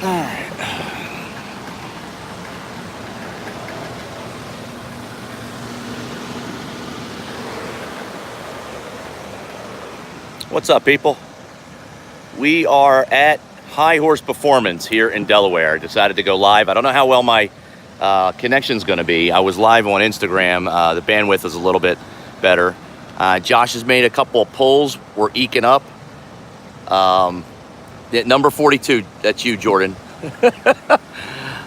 All right. What's up, people? We are at High Horse Performance here in Delaware. I decided to go live. I don't know how well my connection's going to be. I was live on Instagram. The bandwidth is a little bit better. Josh has made a couple of pulls. We're eking up. Number 42, that's you, Jordan.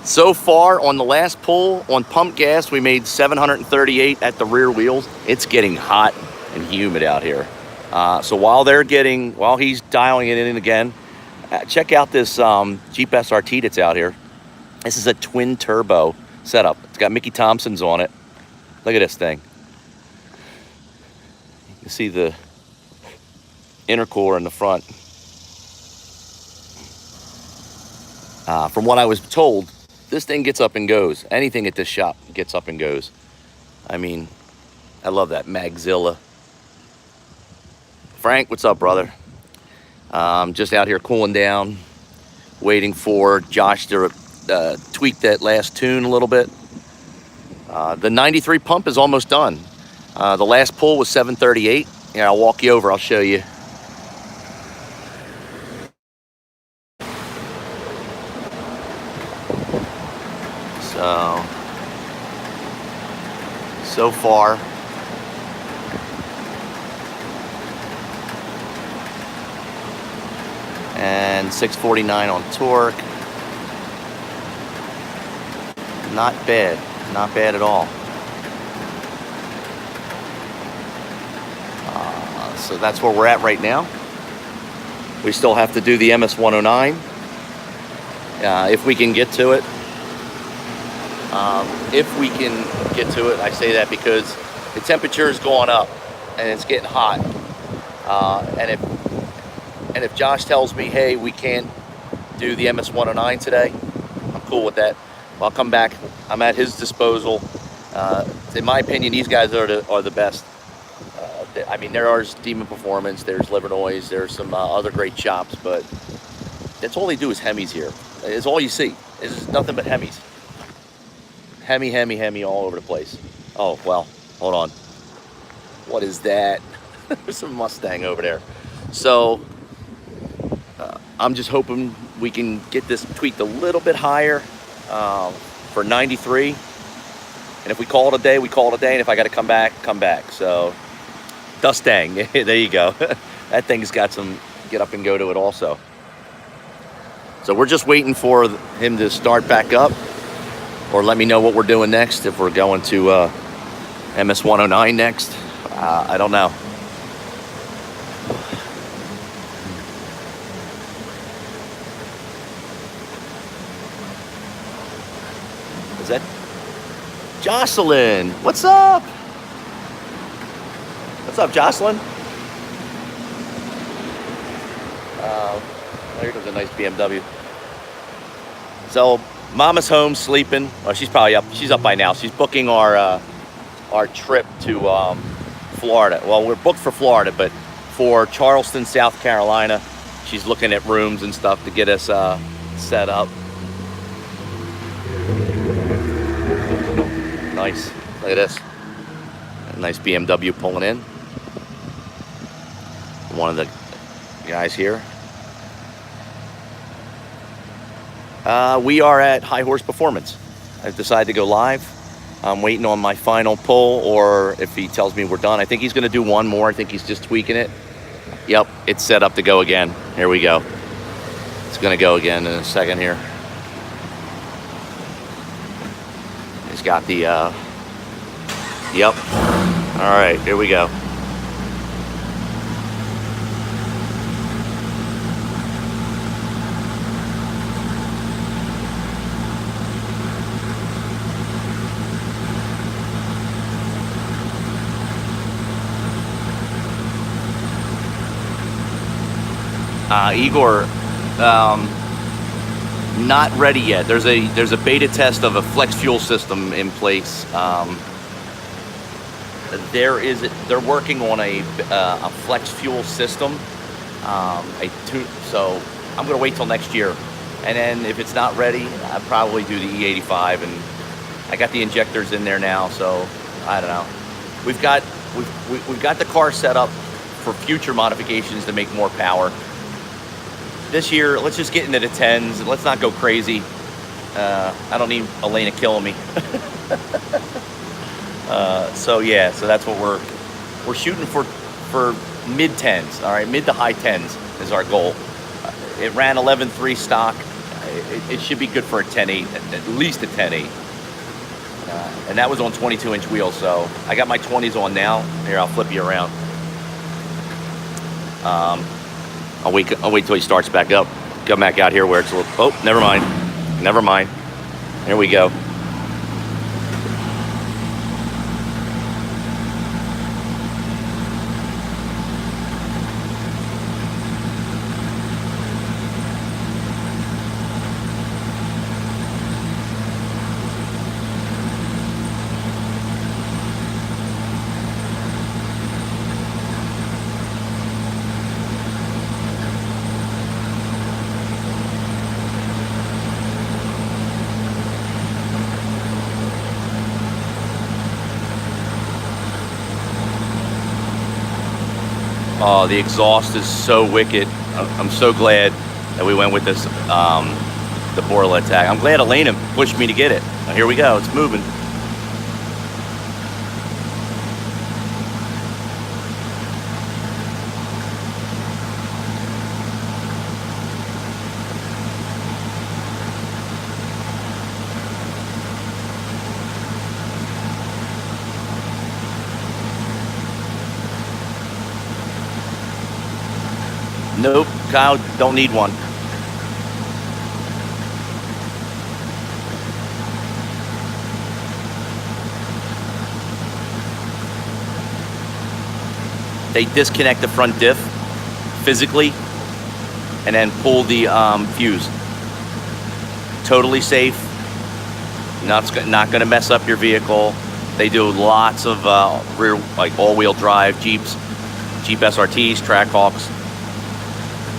So far, on the last pull on pump gas, we made 738 at the rear wheels. It's getting hot and humid out here. So while he's dialing it in again, check out this Jeep SRT that's out here. This is a twin turbo setup. It's got Mickey Thompson's on it. Look at this thing. You see the intercooler in the front. From what I was told, this thing gets up and goes. Anything at this shop gets up and goes. I mean, I love that Magzilla. Frank, what's up, brother? Just out here cooling down, waiting for Josh to tweak that last tune a little bit. The 93 pump is almost done. The last pull was 738. Yeah, I'll walk you over, I'll show you. So far, and 649 on torque. Not bad at all. So that's where we're at right now. We still have to do the MS-109 if we can get to it. I say that because the temperature is going up and it's getting hot. And if Josh tells me, hey, we can't do the MS-109 today, I'm cool with that. I'll come back. I'm at his disposal. In my opinion, these guys are the best. I mean, there's Demon Performance, there's Livernois, there's some other great shops, but that's all they do is Hemis here. It's all you see. It's nothing but Hemis. Hemi all over the place. Oh, well, hold on. What is that? There's some Mustang over there. So I'm just hoping we can get this tweaked a little bit higher for 93. And if we call it a day, we call it a day. And if I got to come back. So Mustang, there you go. That thing's got some get up and go to it also. So we're just waiting for him to start back up or let me know what we're doing next. If we're going to MS-109 next, I don't know. Is that Jocelyn? What's up? What's up, Jocelyn? There goes a nice BMW. So Mama's home sleeping. Well, she's probably up. She's up by now. She's booking our trip to Florida. Well, we're booked for Florida, but for Charleston, South Carolina, she's looking at rooms and stuff to get us set up. Nice. Look at this. A nice BMW pulling in. One of the guys here. We are at High Horse Performance. I've decided to go live. I'm waiting on my final pull, or if he tells me we're done. I think he's going to do one more. I think he's just tweaking it. Yep, it's set up to go again. Here we go. It's going to go again in a second here. He's got the, yep. All right, here we go. Igor, not ready yet. There's a beta test of a flex fuel system in place. They're working on a flex fuel system. So I'm gonna wait till next year And then if it's not ready, I'd probably do the E85, and I got the injectors in there now, so I don't know. We've got the car set up for future modifications to make more power. This year, let's just get into the 10s and let's not go crazy. I don't need Elena killing me. So yeah, so that's what we're shooting for mid 10s. All right, mid to high 10s is our goal. It ran 11.3 stock. It should be good for a 10.8, at least a 10.8. And that was on 22-inch wheels, so I got my 20s on now. Here, I'll flip you around. I'll wait till he starts back up. Come back out here where it's a little, oh, never mind. Here we go. Oh, the exhaust is so wicked. I'm so glad that we went with this, the Borla attack. I'm glad Elena pushed me to get it. Now, here we go, it's moving. Nope, Kyle, don't need one. They disconnect the front diff physically and then pull the fuse. Totally safe, not gonna mess up your vehicle. They do lots of rear, like all-wheel drive Jeeps, Jeep SRTs, Trackhawks.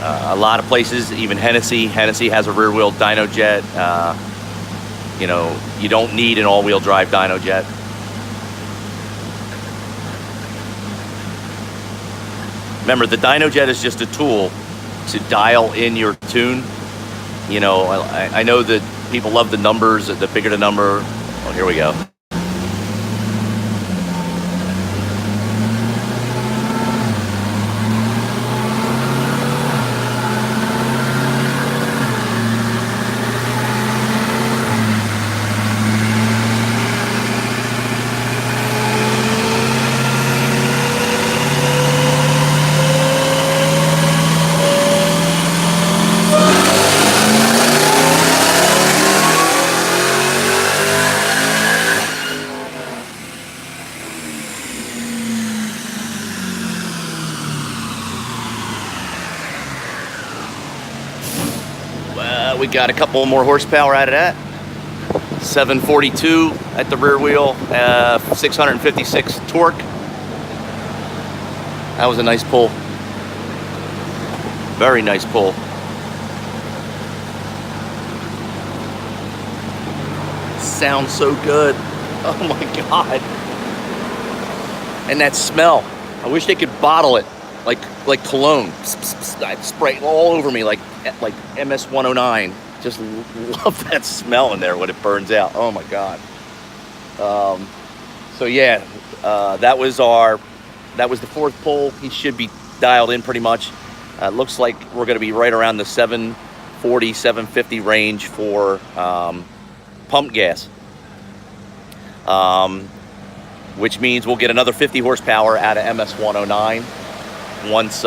A lot of places, even Hennessy has a rear-wheel dyno jet. You know, you don't need an all-wheel drive dyno jet. Remember, the dyno jet is just a tool to dial in your tune. You know, I know that people love the numbers, the bigger the number. Oh, here we go. We got a couple more horsepower out of that. 742 at the rear wheel, 656 torque. That was a nice pull. Very nice pull. Sounds so good. Oh my God. And that smell. I wish they could bottle it like cologne. I'd spray it all over me like MS 109. Just love that smell in there when it burns out. Oh my God. So yeah, that was the fourth pull. He should be dialed in pretty much. Looks like we're going to be right around the 740, 750 range for pump gas. Which means we'll get another 50 horsepower out of MS 109 once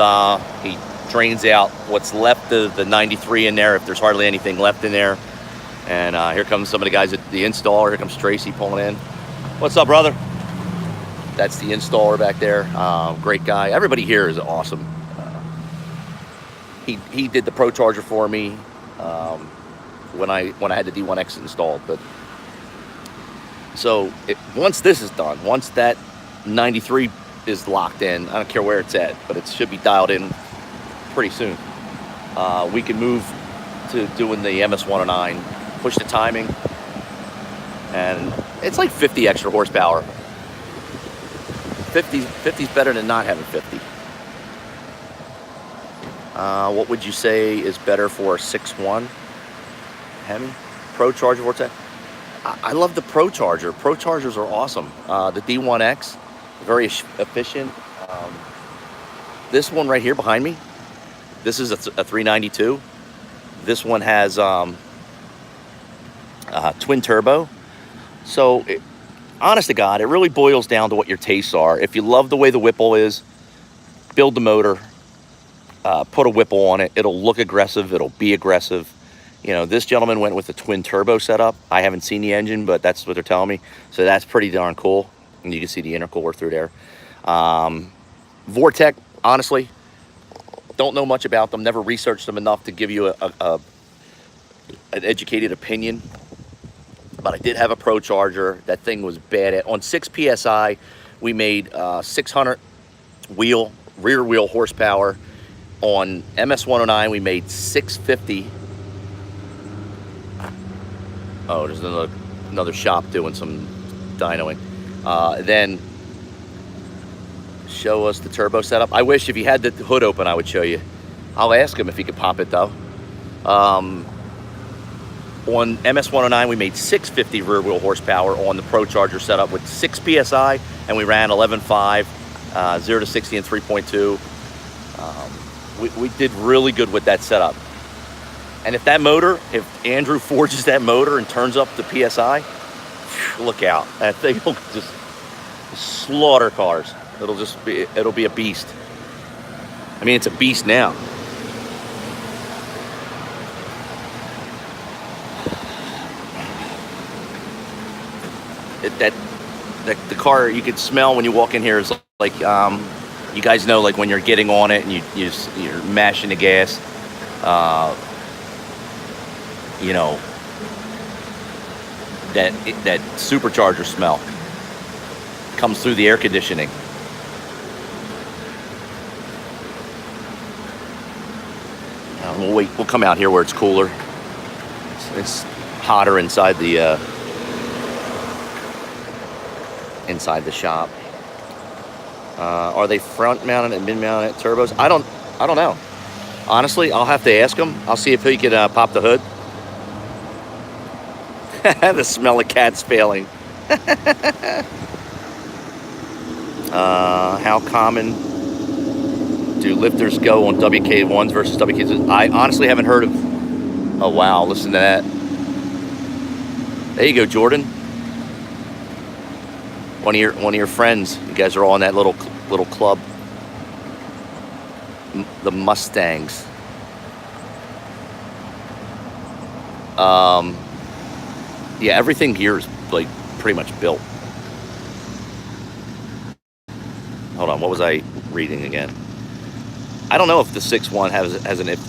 he drains out what's left of the 93 in there, if there's hardly anything left in there. And here comes some of the guys at the installer. Here comes Tracy pulling in. What's up, brother? That's the installer back there. Great guy. Everybody here is awesome. He did the ProCharger for me when I had the D1X installed. But so once this is done, once that 93 is locked in, I don't care where it's at, but it should be dialed in pretty soon. We can move to doing the MS-109. Push the timing, and it's like 50 extra horsepower. 50's better than not having 50. What would you say is better for a 6.1 Hemi? ProCharger Vortex? I love the ProCharger. ProChargers are awesome. The D1X, very efficient. This one right here behind me, this is a 392. This one has twin turbo. So, honest to God, it really boils down to what your tastes are. If you love the way the Whipple is, build the motor, put a Whipple on it. It'll look aggressive. It'll be aggressive. You know, this gentleman went with a twin turbo setup. I haven't seen the engine, but that's what they're telling me. So that's pretty darn cool. And you can see the intercooler through there. Vortec, honestly, don't know much about them. Never researched them enough to give you an educated opinion. But I did have a ProCharger. That thing was bad. On 6 PSI, we made 600 rear wheel horsepower. On MS-109, we made 650. Oh, there's another shop doing some dynoing. Then show us the turbo setup. I wish if you had the hood open, I would show you. I'll ask him if he could pop it though. On MS-109, we made 650 rear wheel horsepower on the ProCharger setup with 6 PSI, and we ran 11.5, 0 to 60 in 3.2. We did really good with that setup. And if that motor, if Andrew forges that motor and turns up the PSI, look out. That thing will just slaughter cars. It'll be a beast. I mean, it's a beast now. The car, you could smell when you walk in here is like, you guys know, like when you're getting on it and you're mashing the gas, you know, that supercharger smell comes through the air conditioning. We'll come out here where it's cooler. It's hotter inside the shop. Are they front mounted and mid mounted turbos? I don't know. Honestly, I'll have to ask him. I'll see if he could pop the hood. The smell of cats failing. How common do lifters go on WK1s versus WK2s? I honestly haven't heard of. Oh wow, listen to that. There you go, Jordan. One of your friends. You guys are all in that little club. The Mustangs. Yeah, everything here is like pretty much built. Hold on, what was I reading again? I don't know if the 6.1 has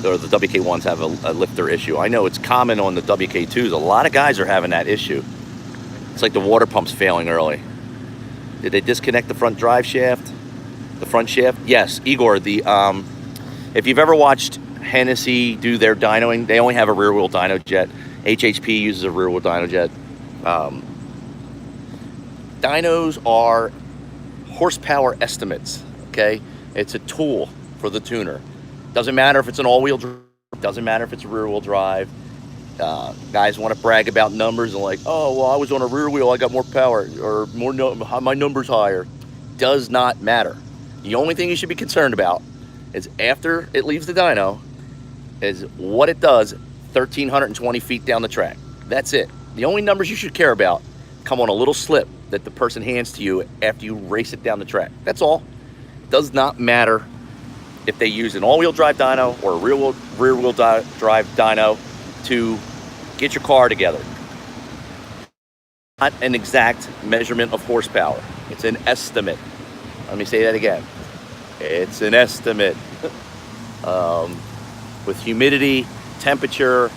or the WK1s have a lifter issue. I know it's common on the WK2s. A lot of guys are having that issue. It's like the water pump's failing early. Did they disconnect the front drive shaft? The front shaft? Yes, Igor. If you've ever watched Hennessy do their dynoing, they only have a rear wheel dyno jet. HHP uses a rear wheel dyno jet. Dynos are horsepower estimates. Okay, it's a tool for the tuner. Doesn't matter if it's an all-wheel drive. Doesn't matter if it's a rear wheel drive. Guys want to brag about numbers and like, oh, well, I was on a rear wheel, I got more power, or my number's higher. Does not matter. The only thing you should be concerned about is after it leaves the dyno is what it does 1,320 feet down the track. That's it. The only numbers you should care about come on a little slip that the person hands to you after you race it down the track. That's all. It does not matter if they use an all-wheel drive dyno or a rear-wheel drive dyno to get your car together. Not an exact measurement of horsepower. It's an estimate. Let me say that again. It's an estimate. With humidity, temperature,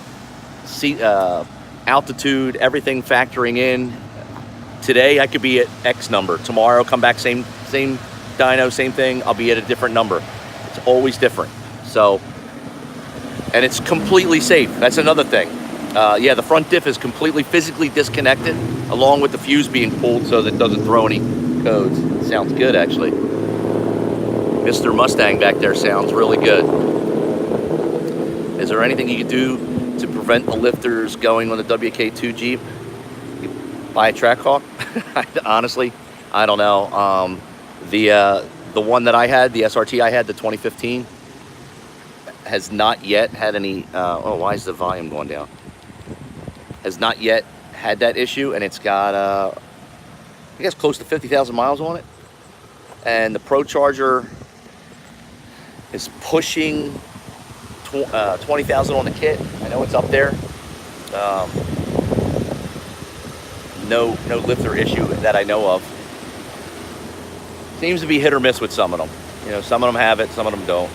altitude, everything factoring in. Today I could be at X number. Tomorrow come back, same dyno, same thing. I'll be at a different number. It's always different. So And it's completely safe. That's another thing. Yeah, the front diff is completely physically disconnected, along with the fuse being pulled so that it doesn't throw any codes. Sounds good, actually. Mr. Mustang back there sounds really good. Is there anything you can do to prevent the lifters going on the WK2 Jeep? You buy a Trackhawk? Honestly, I don't know. The one that I had, the SRT I had, the 2015, has not yet had any, oh, why is the volume going down? Has not yet had that issue, and it's got, I guess, close to 50,000 miles on it. And the ProCharger is pushing 20,000 on the kit. I know it's up there. No lifter issue that I know of. Seems to be hit or miss with some of them. You know, some of them have it, some of them don't.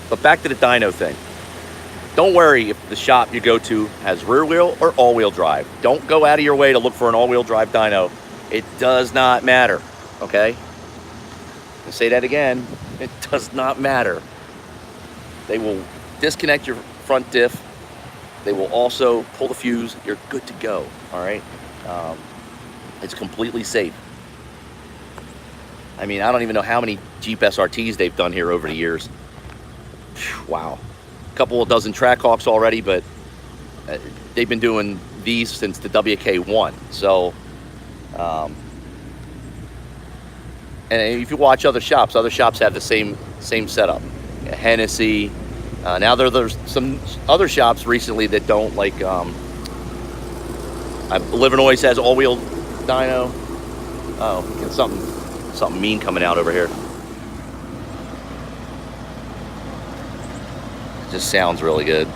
But back to the dyno thing. Don't worry if the shop you go to has rear wheel or all-wheel drive. Don't go out of your way to look for an all-wheel drive dyno. It does not matter, okay? I'll say that again. It does not matter. They will disconnect your front diff. They will also pull the fuse. You're good to go, all right? It's completely safe. I mean, I don't even know how many Jeep SRTs they've done here over the years. Wow. A couple of dozen Trackhawks already, but they've been doing these since the WK1. So, and if you watch other shops have the same setup. Hennessy. Now there's some other shops recently that don't, like Illinois has all-wheel dyno. Oh, get something mean coming out over here. It just sounds really good.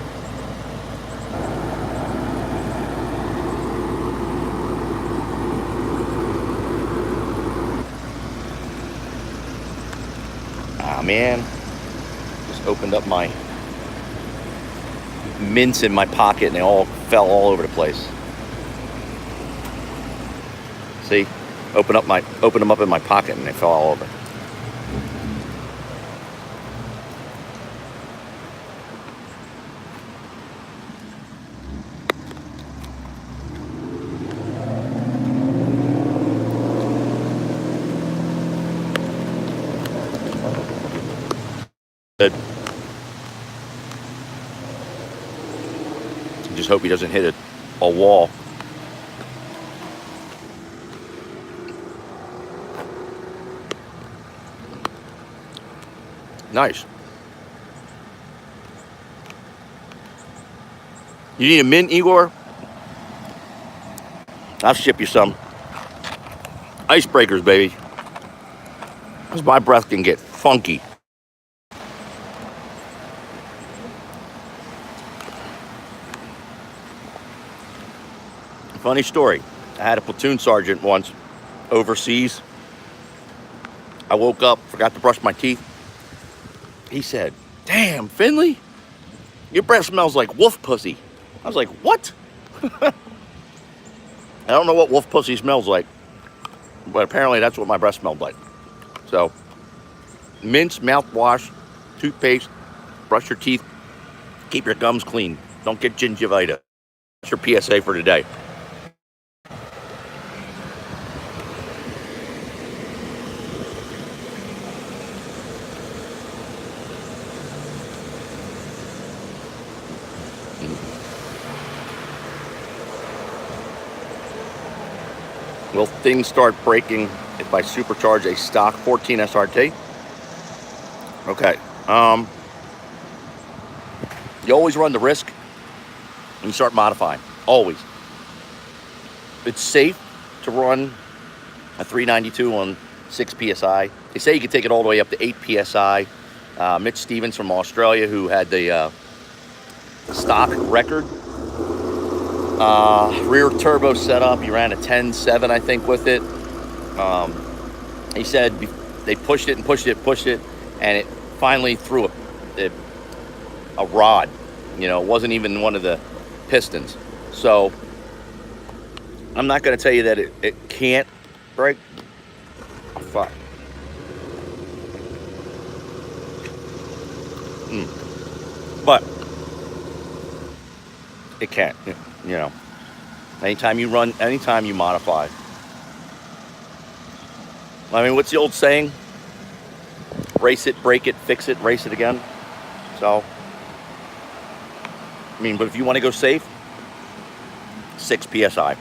Ah, man. Just opened up my mints in my pocket and they all fell all over the place. See? Opened them up in my pocket and they fell all over. Good. Just hope he doesn't hit a wall. Nice. You need a mint, Igor? I'll ship you some. Icebreakers, baby. Because my breath can get funky. Funny story. I had a platoon sergeant once overseas. I woke up, forgot to brush my teeth. He said, "Damn, Finley, your breath smells like wolf pussy." I was like, "What?" I don't know what wolf pussy smells like, but apparently that's what my breath smelled like. So, mints, mouthwash, toothpaste, brush your teeth, keep your gums clean. Don't get gingivitis. That's your PSA for today. Will things start breaking if I supercharge a stock 14 SRT? Okay. You always run the risk when you start modifying. Always. It's safe to run a 392 on 6 PSI. They say you can take it all the way up to 8 PSI. Mitch Stevens from Australia, who had the stock record, rear turbo setup, he ran a 10.7, I think, with it. He said they pushed it, and it finally threw a rod. You know, it wasn't even one of the pistons. So I'm not going to tell you that it can't break. Fuck. But it can't, you know. Anytime you run, anytime you modify. I mean, what's the old saying? Race it, break it, fix it, race it again. So, I mean, but if you want to go safe, 6 PSI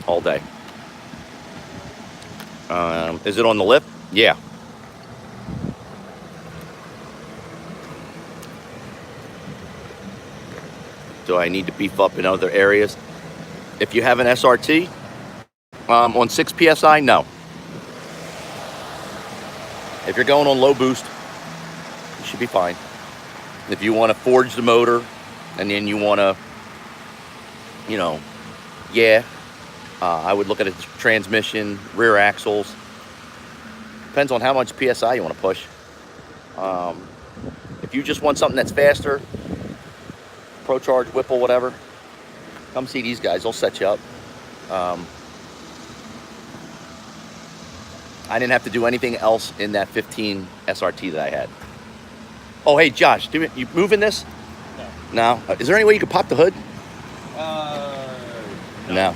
all day. Is it on the lip? Yeah. Do I need to beef up in other areas? If you have an SRT, on 6 PSI, no. If you're going on low boost, you should be fine. If you want to forge the motor, and then you want to, you know, yeah, I would look at a transmission, rear axles. Depends on how much PSI you want to push. If you just want something that's faster, ProCharge, Whipple, whatever, come see these guys. They'll set you up. I didn't have to do anything else in that 15 SRT that I had. Oh, hey, Josh, you moving this? No. No? Is there any way you could pop the hood? No.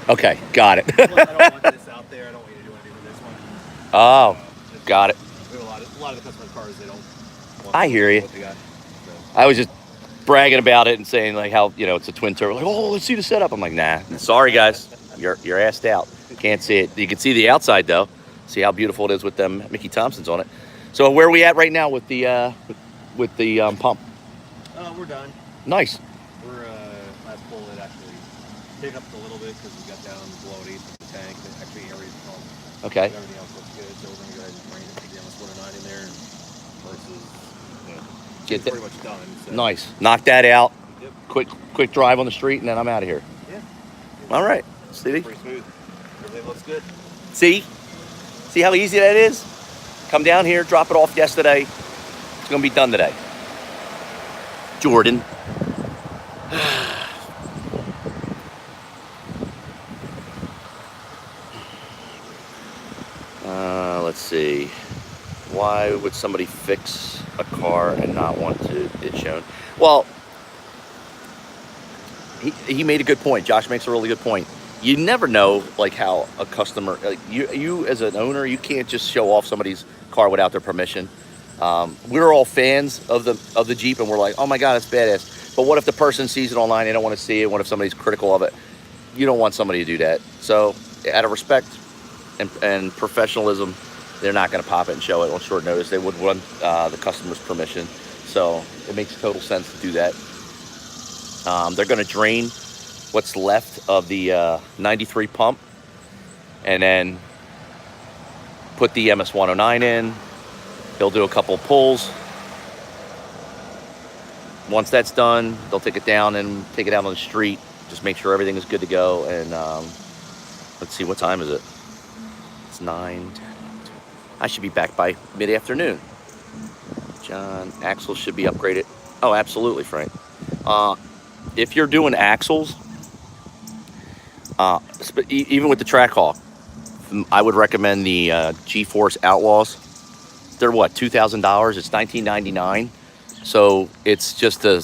Okay, got it. Well, I don't want this out there. I don't want you to do anything with this one. Oh, got it. We have a lot of the customer cars, they don't want I hear you. what they got. So. I was just bragging about it and saying like how, you know, it's a twin turbo. Like, oh, let's see the setup. I'm like, nah. Sorry, guys. You're assed out. Can't see it. You can see the outside though. See how beautiful it is with them Mickey Thompsons on it. So where are we at right now with the pump? We're done. Nice. We're last pull it actually picked up a little bit because we got down below an eighth of the tank. It actually aerated the pump. Okay. But everything else looks good, so we're gonna go ahead and drain it, take the MS-109 in there, versus Get it's that. pretty much done. So. Nice. Knock that out. Yep. Quick drive on the street, and then I'm out of here. Yeah. All right. See? Pretty smooth. Everything looks good. See how easy that is? Come down here, drop it off yesterday. It's gonna be done today. Jordan. Let's see. Why would somebody fix a car and not want it shown? Well, he made a good point. Josh makes a really good point. You never know, like, how a customer, like you as an owner, you can't just show off somebody's car without their permission. We're all fans of the Jeep, and we're like, oh my God, it's badass. But what if the person sees it online, they don't want to see it? What if somebody's critical of it? You don't want somebody to do that. So, out of respect and professionalism, they're not going to pop it and show it on short notice. They would want the customer's permission. So it makes total sense to do that. They're going to drain what's left of the 93 pump, and then put the MS-109 in. They'll do a couple pulls. Once that's done, they'll take it down and take it out on the street. Just make sure everything is good to go. And let's see, what time is it? It's 9. I should be back by mid-afternoon. John, axles should be upgraded. Oh, absolutely, Frank. If you're doing axles, even with the Trackhawk, I would recommend the G-Force Outlaws. They're what, $2,000? It's $19.99. So it's just a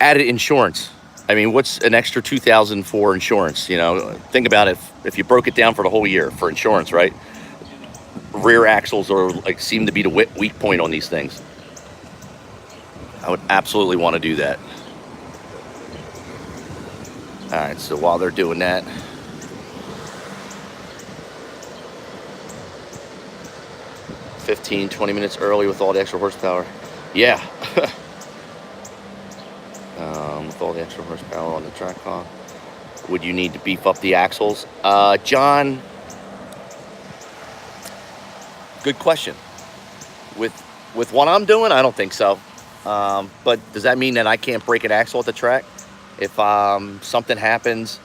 added insurance. I mean, what's an extra $2,000 for insurance? You know, think about it. If you broke it down for the whole year for insurance, right? Rear axles are like seem to be the weak point on these things. I would absolutely want to do that. All right, so while they're doing that, $15, 20 minutes early with all the extra horsepower. Yeah. With all the extra horsepower on the Trackhawk. Would you need to beef up the axles? John, good question. With what I'm doing, I don't think so. But does that mean that I can't break an axle at the track? If something happens,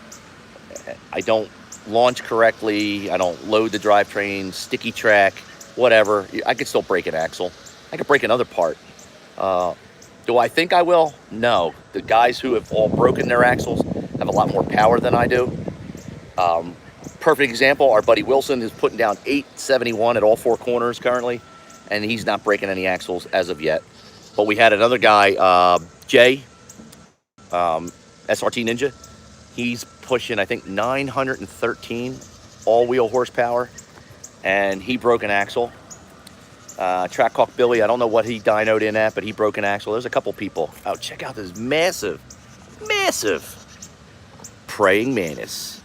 I don't launch correctly, I don't load the drivetrain, sticky track, whatever, I could still break an axle. I could break another part. Do I think I will? No. The guys who have all broken their axles have a lot more power than I do. Perfect example, our buddy Wilson is putting down 871 at all four corners currently, and he's not breaking any axles as of yet. But we had another guy, Jay, SRT Ninja. He's pushing, I think, 913 all-wheel horsepower, and he broke an axle. Track Hawk Billy, I don't know what he dynoed in at, but he broke an axle. There's a couple people. Oh, check out this massive praying mantis.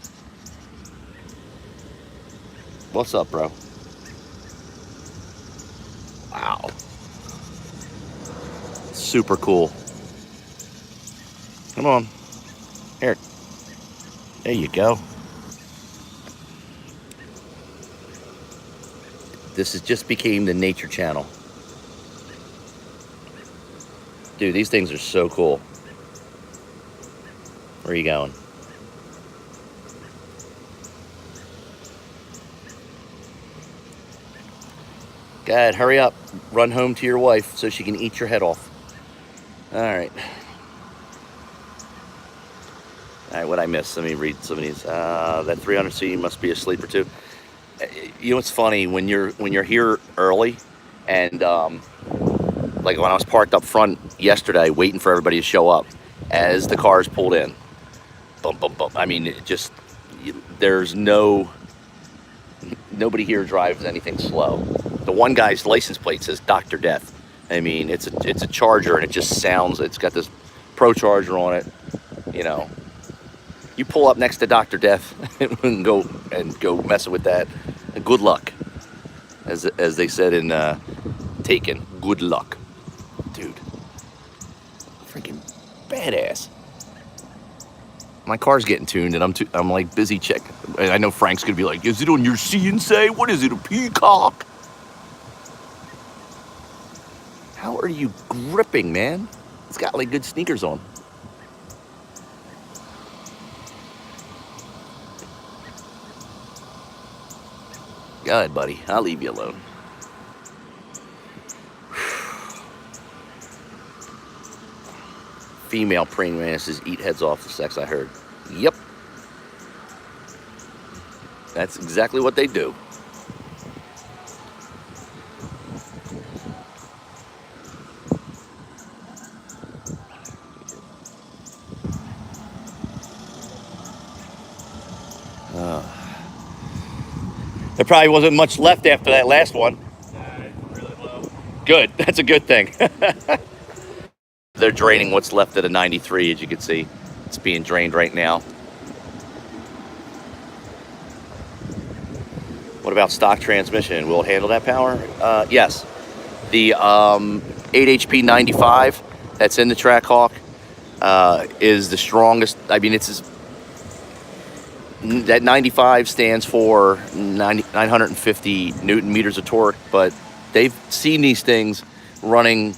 What's up, bro? Wow. Super cool. Come on. Here. There you go. This has just became the nature channel. Dude, these things are so cool. Where are you going? Go ahead, hurry up. Run home to your wife so she can eat your head off. All right. All right, what'd I miss? Let me read some of these. That 300C must be a sleeper too. You know what's funny? When you're here early, and like when I was parked up front yesterday, waiting for everybody to show up, as the cars pulled in, bump, bump, bump. I mean, it just there's nobody here drives anything slow. The one guy's license plate says Dr. Death. I mean, it's a Charger, and it just sounds. It's got this ProCharger on it. You know, you pull up next to Dr. Death and go messing with that. Good luck, as they said in Taken. Good luck, dude. Freaking badass. My car's getting tuned, and I'm like busy checking. I know Frank's gonna be like, "Is it on your See and Say? What is it, a Peacock?" How are you gripping, man? It's got like good sneakers on. Go ahead, buddy. I'll leave you alone. Female praying mantises eat heads off the sex, I heard. Yep. That's exactly what they do. There probably wasn't much left after that last one. Really low. Good. That's a good thing. They're draining what's left of the 93, as you can see. It's being drained right now. What about stock transmission? Will it handle that power? Yes. The 8HP 95 that's in the Trackhawk is the strongest. I mean, that 95 stands for 950 Newton meters of torque, but they've seen these things running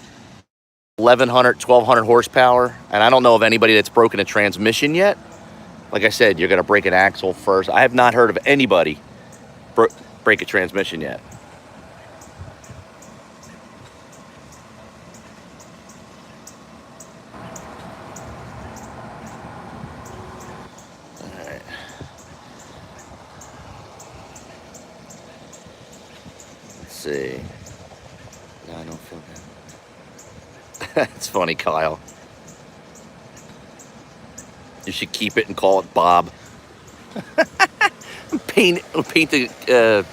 1,100, 1,200 horsepower, and I don't know of anybody that's broken a transmission yet. Like I said, you're going to break an axle first. I have not heard of anybody break a transmission yet. All right. Let's see. No, I don't feel good. That's funny, Kyle. You should keep it and call it Bob. paint the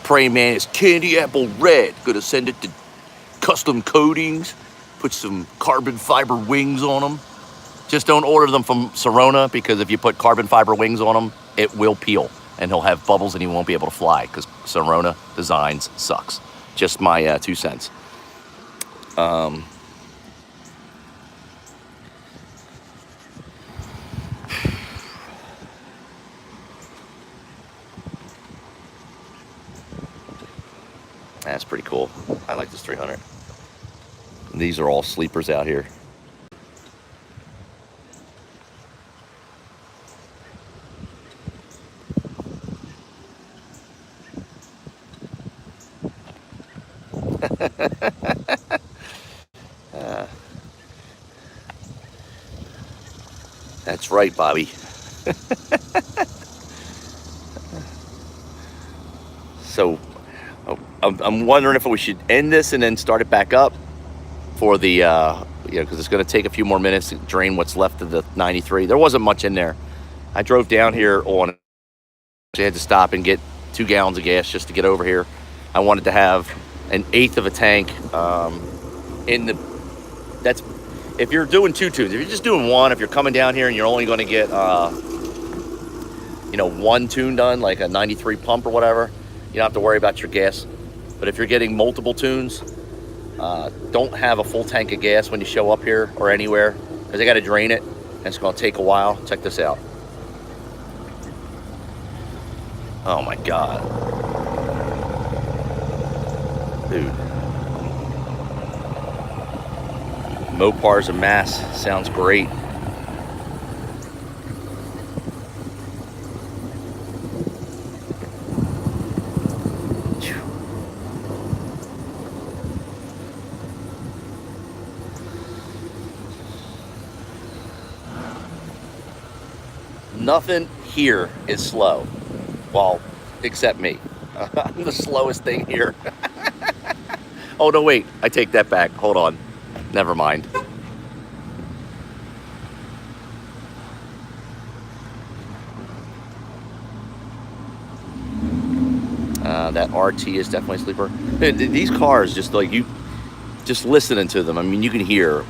praying mantis candy apple red. Gonna send it to custom coatings. Put some carbon fiber wings on them. Just don't order them from Sorona, because if you put carbon fiber wings on them, it will peel and he'll have bubbles and he won't be able to fly, because Sorona Designs sucks. Just my 2 cents. That's pretty cool. I like this 300. These are all sleepers out here. That's right, Bobby. So I'm wondering if we should end this and then start it back up. for the, because it's going to take a few more minutes to drain what's left of the 93. There wasn't much in there. I drove down here on, I had to stop and get 2 gallons of gas just to get over here. I wanted to have an 1/8 of a tank in the, that's, if you're doing 2 tunes, if you're just doing 1, if you're coming down here and you're only going to get, 1 tune done, like a 93 pump or whatever, you don't have to worry about your gas. But if you're getting multiple tunes, don't have a full tank of gas when you show up here or anywhere, because they got to drain it, and it's going to take a while. Check this out. Oh my God. Dude. Mopars and Mass sounds great. Nothing here is slow. Well, except me. I'm the slowest thing here. Oh, no, wait. I take that back. Hold on. Never mind. That RT is definitely a sleeper. These cars, just like you, just listening to them, I mean, you can hear.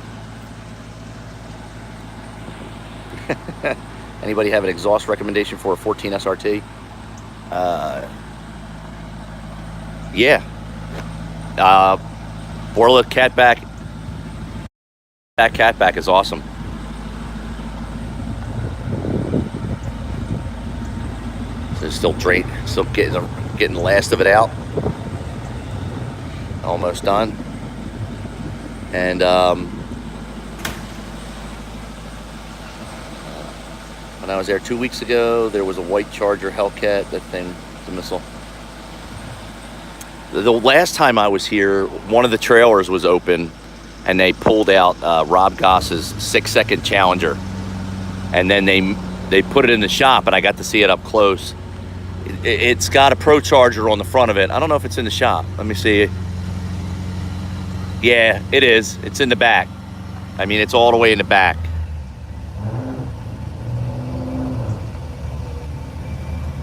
Anybody have an exhaust recommendation for a 14 SRT? Yeah. Borla catback. That catback is awesome. So still getting the last of it out. Almost done. And when I was there 2 weeks ago, there was a white Charger Hellcat. That thing, the missile. The last time I was here, one of the trailers was open, and they pulled out Rob Goss's 6-second Challenger, and then they put it in the shop, and I got to see it up close. It's got a ProCharger on the front of it. I don't know if it's in the shop. Let me see. Yeah, it is. It's in the back. I mean, it's all the way in the back.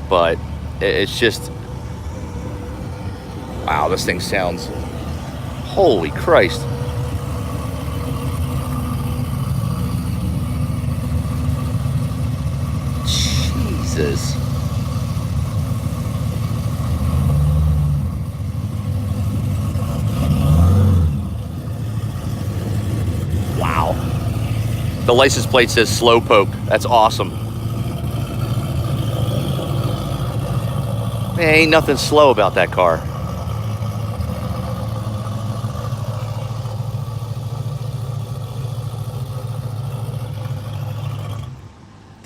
But it's just, wow, this thing sounds, holy Christ. Jesus. Wow. The license plate says Slowpoke. That's awesome. Man, ain't nothing slow about that car.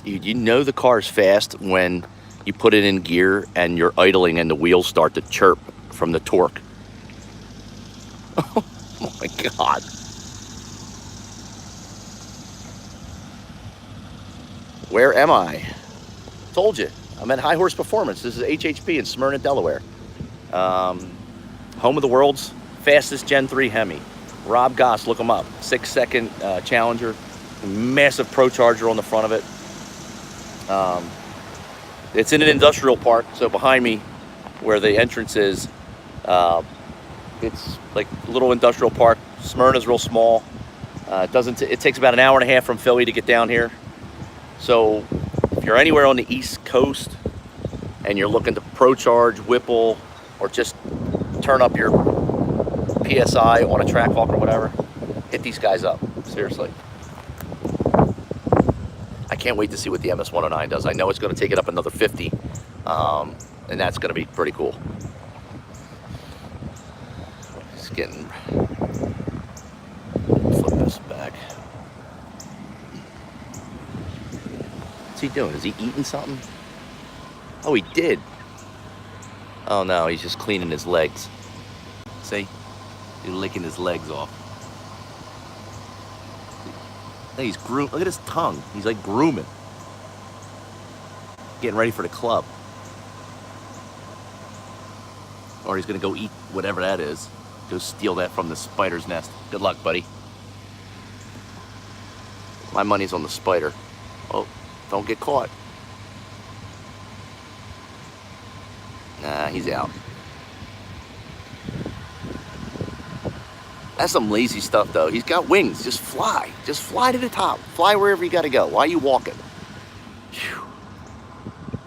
You know the car's fast when you put it in gear and you're idling and the wheels start to chirp from the torque. Oh my God. Where am I? Told you. I'm at High Horse Performance. This is HHP in Smyrna, Delaware. Home of the world's fastest Gen 3 Hemi. Rob Goss, look him up. 6-second Challenger. Massive ProCharger on the front of it. It's in an industrial park, so behind me, where the entrance is, it's like a little industrial park. Smyrna's real small. It takes about an hour and a half from Philly to get down here. So if you're anywhere on the East Coast and you're looking to ProCharge, Whipple, or just turn up your PSI on a Trackhawk or whatever, hit these guys up. Seriously. I can't wait to see what the MS-109 does. I know it's going to take it up another 50, and that's going to be pretty cool. It's getting... Flip this back. What's he doing? Is he eating something? Oh, he did. Oh no, he's just cleaning his legs. See? He's licking his legs off. He's look at his tongue. He's like grooming. Getting ready for the club. Or he's gonna go eat whatever that is. Go steal that from the spider's nest. Good luck, buddy. My money's on the spider. Oh, don't get caught. Nah, he's out. That's some lazy stuff, though. He's got wings. Just fly. Just fly to the top. Fly wherever you got to go. Why are you walking? Whew.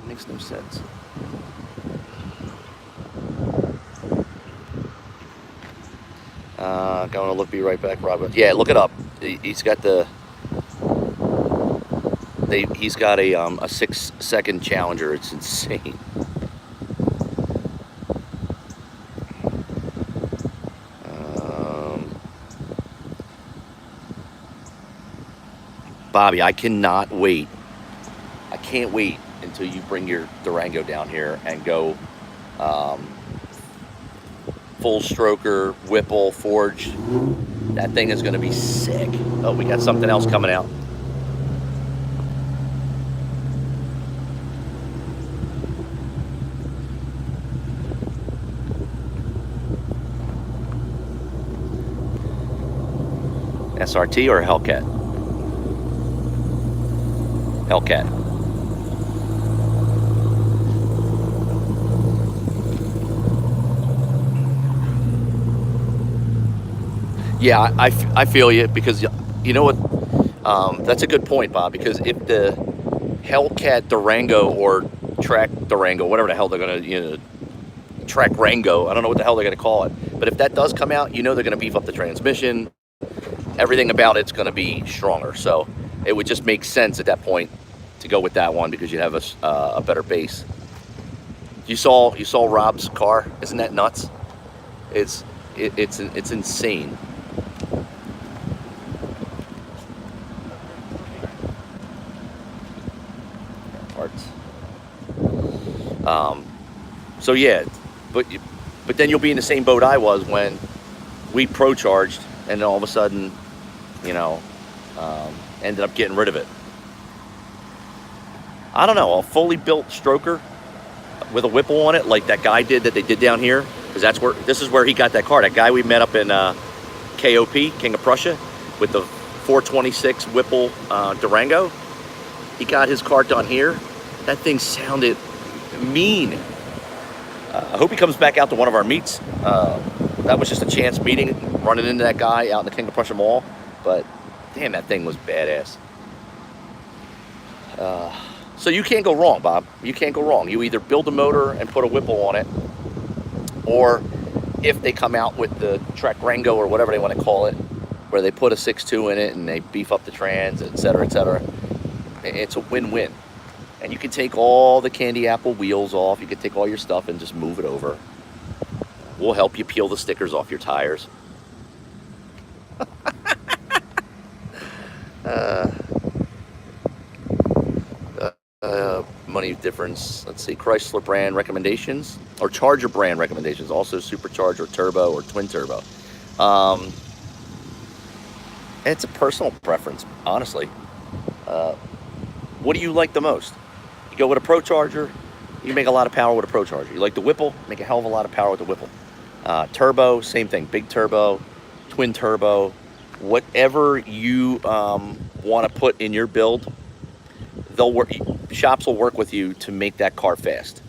Makes no sense. Going to look, be right back, Robert. Yeah, look it up. He's got the. He's got a 6-second Challenger. It's insane. Bobby, I cannot wait. I can't wait until you bring your Durango down here and go full stroker, Whipple, Forge. That thing is going to be sick. Oh, we got something else coming out. SRT or Hellcat? Hellcat. Yeah, I feel you, because you know what? That's a good point, Bob. Because if the Hellcat Durango or Track Durango, whatever the hell they're gonna, Track Rango, I don't know what the hell they're gonna call it. But if that does come out, they're gonna beef up the transmission. Everything about it's gonna be stronger. So it would just make sense at that point to go with that one, because you'd have a better base. You saw Rob's car? Isn't that nuts? It's insane. Parts. So yeah, but then you'll be in the same boat I was when we ProCharged, and then all of a sudden, ended up getting rid of it. I don't know, a fully built stroker with a Whipple on it, like that guy did that they did down here, because this is where he got that car. That guy we met up in KOP, King of Prussia, with the 426 Whipple Durango. He got his car done here. That thing sounded mean. I hope he comes back out to one of our meets. That was just a chance meeting, running into that guy out in the King of Prussia Mall. But damn, that thing was badass. So you can't go wrong, Bob. You can't go wrong. You either build a motor and put a Whipple on it, or if they come out with the Track Rango or whatever they want to call it, where they put a 6.2 in it and they beef up the trans, etc., etc., it's a win-win. And you can take all the candy apple wheels off. You can take all your stuff and just move it over. We'll help you peel the stickers off your tires. Money difference. Let's see. Chrysler brand recommendations or Charger brand recommendations. Also Supercharger, turbo, or twin turbo. It's a personal preference, honestly. What do you like the most? You go with a ProCharger, you make a lot of power with a ProCharger. You like the Whipple, make a hell of a lot of power with the Whipple. Turbo, same thing. Big turbo, twin turbo, whatever you want to put in your build, they'll work. Shops will work with you to make that car fast.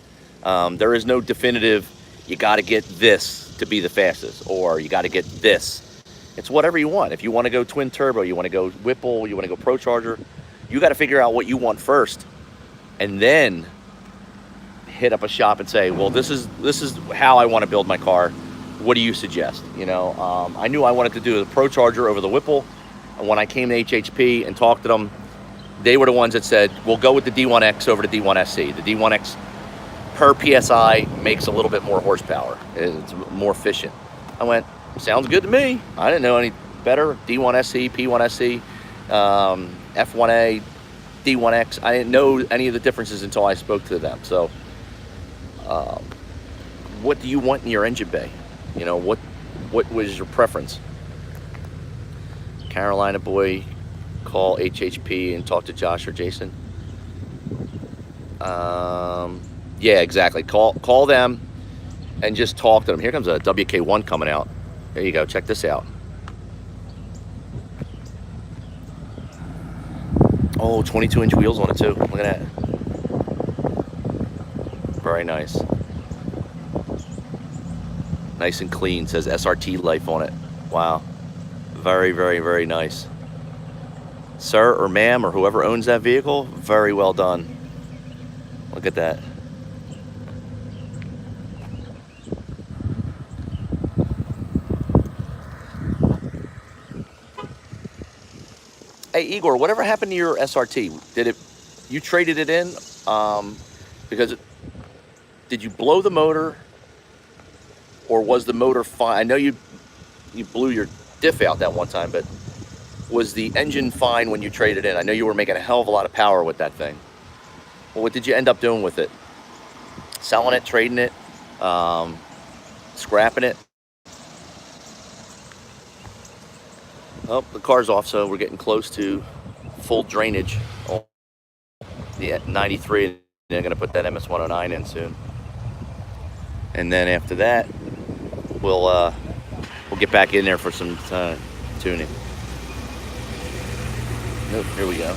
There is no definitive, you got to get this to be the fastest, or you got to get this. It's whatever you want. If you want to go twin turbo, you want to go Whipple, you want to go ProCharger, you got to figure out what you want first, and then hit up a shop and say, well, this is how I want to build my car. What do you suggest? I knew I wanted to do the ProCharger over the Whipple, and when I came to HHP and talked to them, they were the ones that said, we'll go with the D1X over the D1SC. The D1X per PSI makes a little bit more horsepower. It's more efficient. I went, sounds good to me. I didn't know any better. D1SC, P1SC, F1A, D1X. I didn't know any of the differences until I spoke to them. So what do you want in your engine bay? What was your preference? Carolina boy, call HHP and talk to Josh or Jason. Yeah, exactly. Call them and just talk to them. Here comes a WK1 coming out. There you go. Check this out. Oh, 22-inch wheels on it too. Look at that. Very nice. Nice and clean. Says SRT life on it. Wow. Very, very, very nice. Sir or ma'am or whoever owns that vehicle, very well done. Look at that. Hey Igor, whatever happened to your SRT? Did it? You traded it in because did you blow the motor, or was the motor fine? I know you blew your diff out that one time, but was the engine fine when you traded in? I know you were making a hell of a lot of power with that thing. Well, what did you end up doing with it? Selling it, trading it, scrapping it? Oh, the car's off, so we're getting close to full drainage. Oh, yeah, 93. They're going to put that MS-109 in soon. And then after that, we'll get back in there for some tuning. Nope, here we go.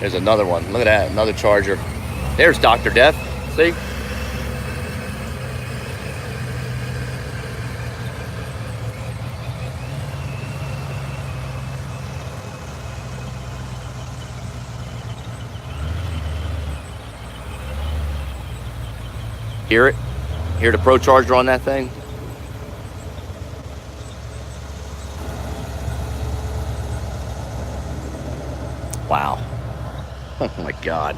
There's another one. Look at that, another Charger. There's Dr. Death. See? Hear it? Hear the ProCharger on that thing? Wow. Oh my God.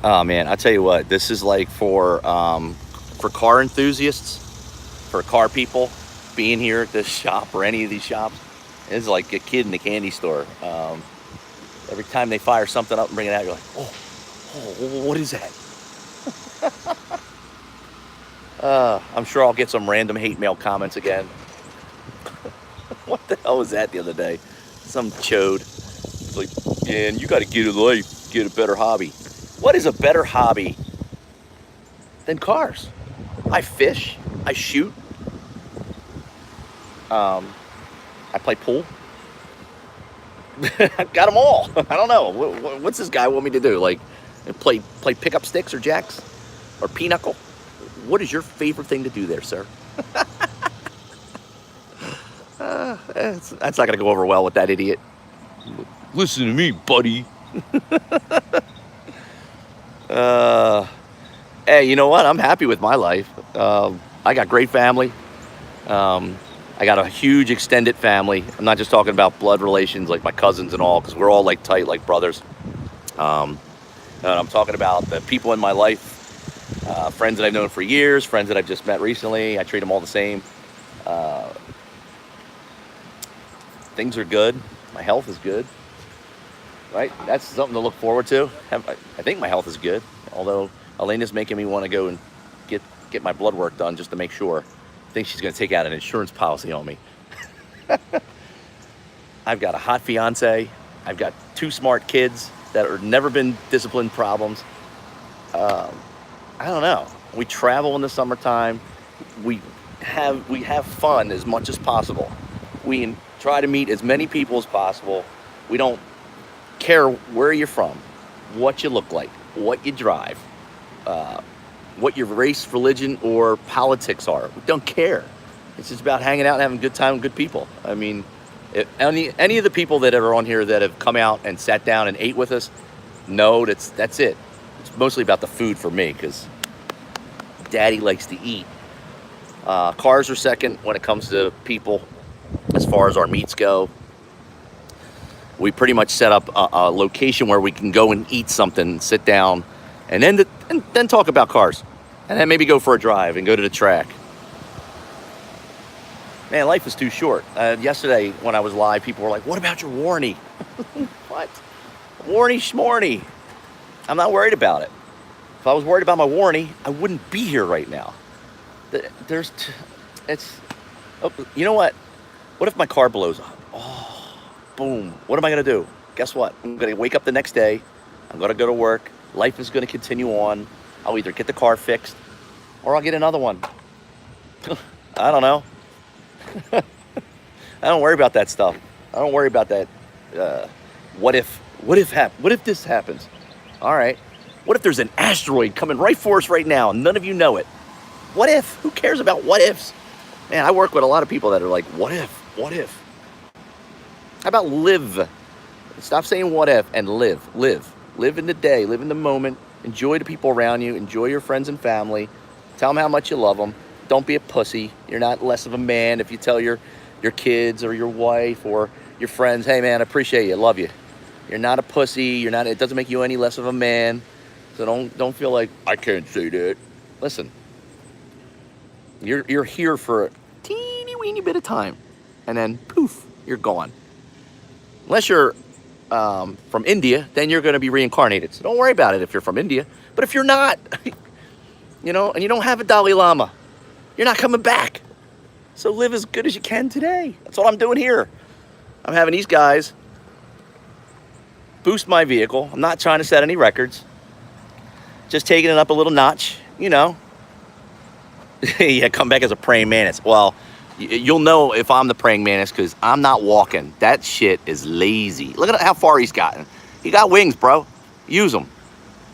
Oh man, I tell you what, this is like for car enthusiasts, for car people being here at this shop or any of these shops. It's like a kid in a candy store. Every time they fire something up and bring it out, you're like, oh, what is that? I'm sure I'll get some random hate mail comments again. What the hell was that the other day? Some chode. It's like, man, you got to get a life, get a better hobby. What is a better hobby than cars? I fish, I shoot, I play pool. I've got them all. I don't know. What's this guy want me to do? Like, play pickup sticks or jacks or pinochle? What is your favorite thing to do there, sir? That's not going to go over well with that idiot. Listen to me, buddy. Hey, you know what? I'm happy with my life. I got great family. I got a huge extended family. I'm not just talking about blood relations like my cousins and all, because we're all like tight like brothers. And I'm talking about the people in my life, friends that I've known for years, friends that I've just met recently. I treat them all the same. Things are good. My health is good. Right? That's something to look forward to. I think my health is good, although Elena's making me want to go and get my blood work done just to make sure. I think she's going to take out an insurance policy on me. I've got a hot fiance. I've got 2 smart kids that have never been discipline problems. I don't know. We travel in the summertime. We have fun as much as possible. We try to meet as many people as possible. We don't care where you're from, what you look like, what you drive, what your race, religion, or politics are. We don't care. It's just about hanging out and having a good time with good people. I mean, if any of the people that are on here that have come out and sat down and ate with us, no, that's it. It's mostly about the food for me, because Daddy likes to eat. Cars are second when it comes to people as far as our meets go. We pretty much set up a location where we can go and eat something, sit down, and then talk about cars. And then maybe go for a drive and go to the track. Man, life is too short. Yesterday when I was live, people were like, what about your warranty? What? Warranty schmorny. I'm not worried about it. If I was worried about my warranty, I wouldn't be here right now. You know what? What if my car blows up? Oh, boom. What am I going to do? Guess what? I'm going to wake up the next day. I'm going to go to work. Life is going to continue on. I'll either get the car fixed or I'll get another one. I don't know. I don't worry about that stuff. I don't worry about that. What if this happens? All right. What if there's an asteroid coming right for us right now and none of you know it? What if? Who cares about what ifs? Man, I work with a lot of people that are like, what if? What if? How about live? Stop saying what if and live. Live. Live in the day. Live in the moment. Enjoy the people around you. Enjoy your friends and family. Tell them how much you love them. Don't be a pussy. You're not less of a man if you tell your kids or your wife or your friends, hey man, I appreciate you, I love you. You're not a pussy. You're not. It doesn't make you any less of a man. So don't feel like I can't say that. Listen, you're here for a teeny weeny bit of time, and then poof, you're gone. Unless you're from India, then you're going to be reincarnated. So don't worry about it if you're from India. But if you're not, you know, and you don't have a Dalai Lama, you're not coming back. So live as good as you can today. That's what I'm doing here. I'm having these guys boost my vehicle. I'm not trying to set any records. Just taking it up a little notch, you know. Yeah, come back as a praying mantis. Well, you'll know if I'm the praying mantis because I'm not walking. That shit is lazy. Look at how far he's gotten. He got wings, bro. Use them.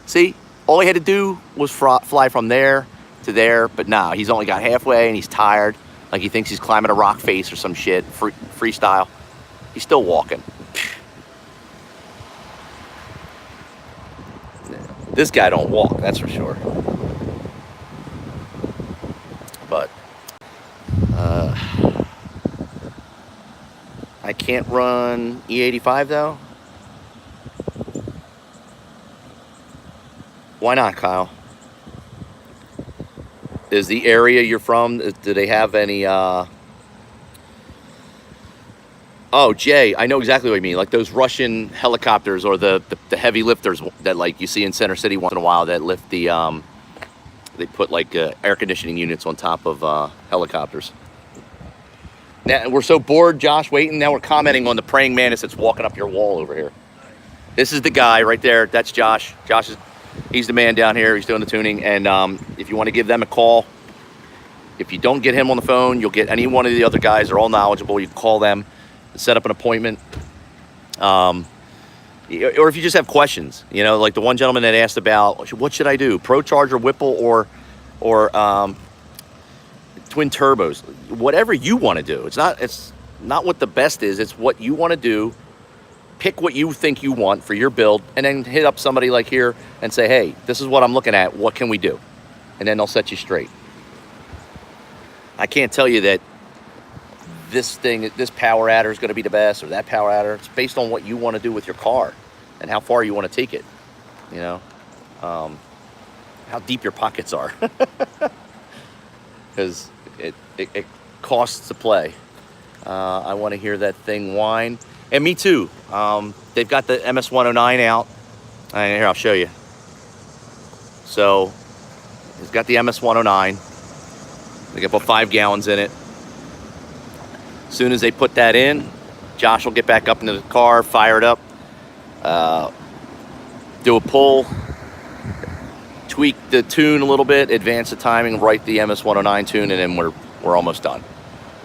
See? All he had to do was fly from there to there. But nah, he's only got halfway and he's tired. Like he thinks he's climbing a rock face or some shit. Freestyle. He's still walking. This guy don't walk, that's for sure. But I can't run E85 though. Why not, Kyle? Is the area you're from, do they have any oh, Jay, I know exactly what you mean. Like those Russian helicopters or the heavy lifters that like you see in Center City once in a while that lift the, they put like air conditioning units on top of helicopters. Now, we're so bored, Josh, waiting. Now we're commenting on the praying mantis that's walking up your wall over here. This is the guy right there. That's Josh. He's the man down here. He's doing the tuning. And if you want to give them a call, if you don't get him on the phone, you'll get any one of the other guys. They're all knowledgeable. You can call them. Set up an appointment, or if you just have questions, you know, like the one gentleman that asked about what should I do, ProCharger, Whipple, or twin turbos, whatever you want to do. It's not what the best is. It's what you want to do. Pick what you think you want for your build, and then hit up somebody like here and say, hey, this is what I'm looking at. What can we do? And then they'll set you straight. I can't tell you that this power adder is going to be the best or that power adder. It's based on what you want to do with your car and how far you want to take it, you know, how deep your pockets are, because it costs to play. I want to hear that thing whine, and me too. They've got the MS-109 out, and here I'll show you. So it's got the MS-109. They got about 5 gallons in it. As soon as they put that in, Josh will get back up into the car, fire it up, do a pull, tweak the tune a little bit, advance the timing, write the MS-109 tune, and then we're almost done.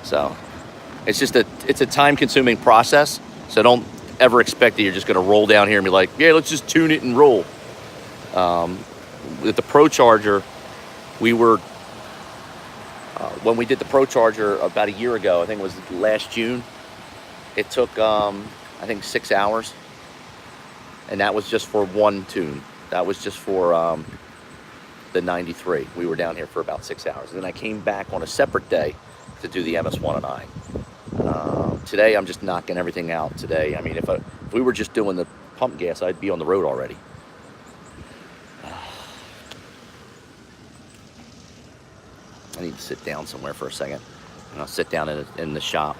So it's just it's a time-consuming process. So don't ever expect that you're just going to roll down here and be like, yeah, let's just tune it and roll. With the ProCharger, we were. When we did the ProCharger about a year ago, I think it was last June, it took, I think 6 hours. And that was just for one tune. That was just for the 93. We were down here for about 6 hours. And then I came back on a separate day to do the MS-109. Today, I'm just knocking everything out today. I mean, if we were just doing the pump gas, I'd be on the road already. I need to sit down somewhere for a second, and I'll sit down in the shop.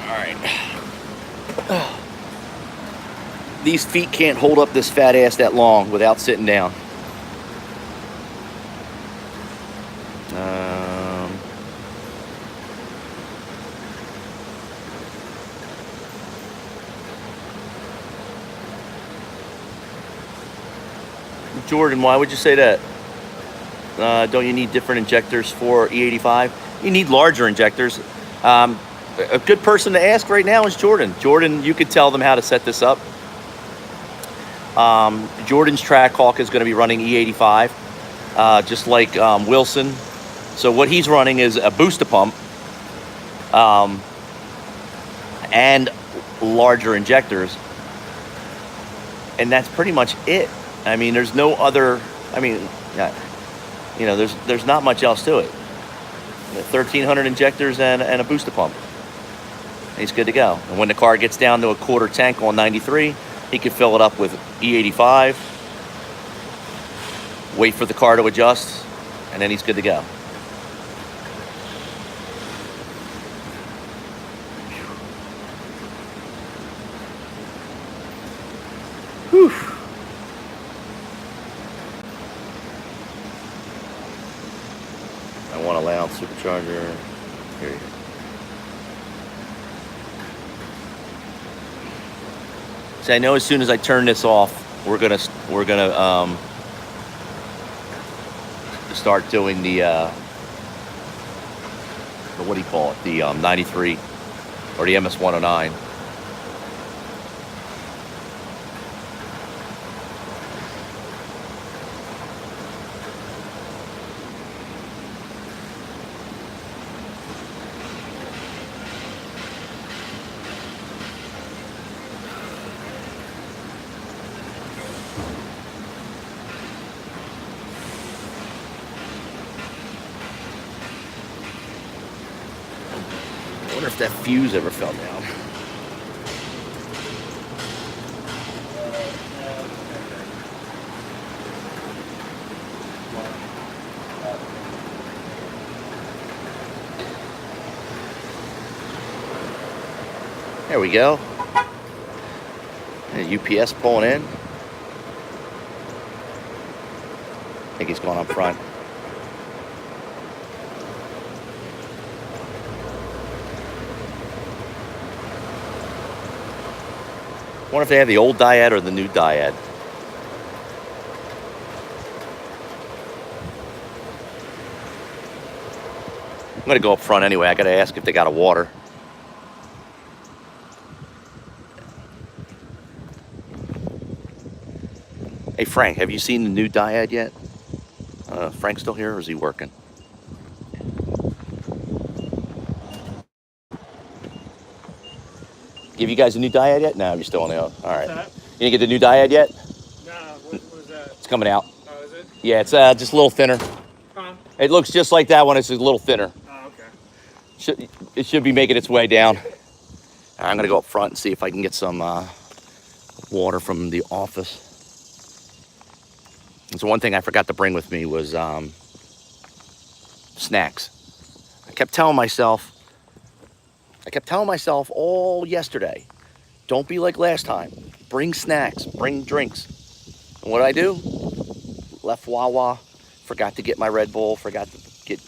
All right. These feet can't hold up this fat ass that long without sitting down. Jordan, why would you say that? Don't you need different injectors for E85? You need larger injectors. A good person to ask right now is Jordan. Jordan, you could tell them how to set this up. Jordan's Trackhawk is going to be running E85, just like Wilson. So what he's running is a booster pump and larger injectors. And that's pretty much it. I mean, there's no other, I mean, you know, there's not much else to it. 1,300 injectors and a booster pump. He's good to go. And when the car gets down to a quarter tank on 93, he can fill it up with E85, wait for the car to adjust, and then he's good to go. Whew. I want a loud supercharger. Here you go. See, I know as soon as I turn this off, we're gonna start doing the what do you call it? The 93 or the MS109. I wonder if that fuse ever fell down. There we go. And UPS pulling in. I think he's going up front. I wonder if they have the old diode or the new diode. I'm gonna go up front anyway. I gotta ask if they got a water. Hey Frank, have you seen the new diode yet? Frank's still here, or is he working? Give you guys a new diode yet? No, you're still on the out. All right. You didn't get the new diode yet? No, what was that? It's coming out. Oh, is it? Yeah, it's just a little thinner. Huh? It looks just like that one. It's a little thinner. Oh, okay. It should be making its way down. I'm gonna go up front and see if I can get some water from the office. And so one thing I forgot to bring with me was snacks. I kept telling myself all yesterday, don't be like last time. Bring snacks, bring drinks. And what did I do? Left Wawa, forgot to get my Red Bull, forgot to get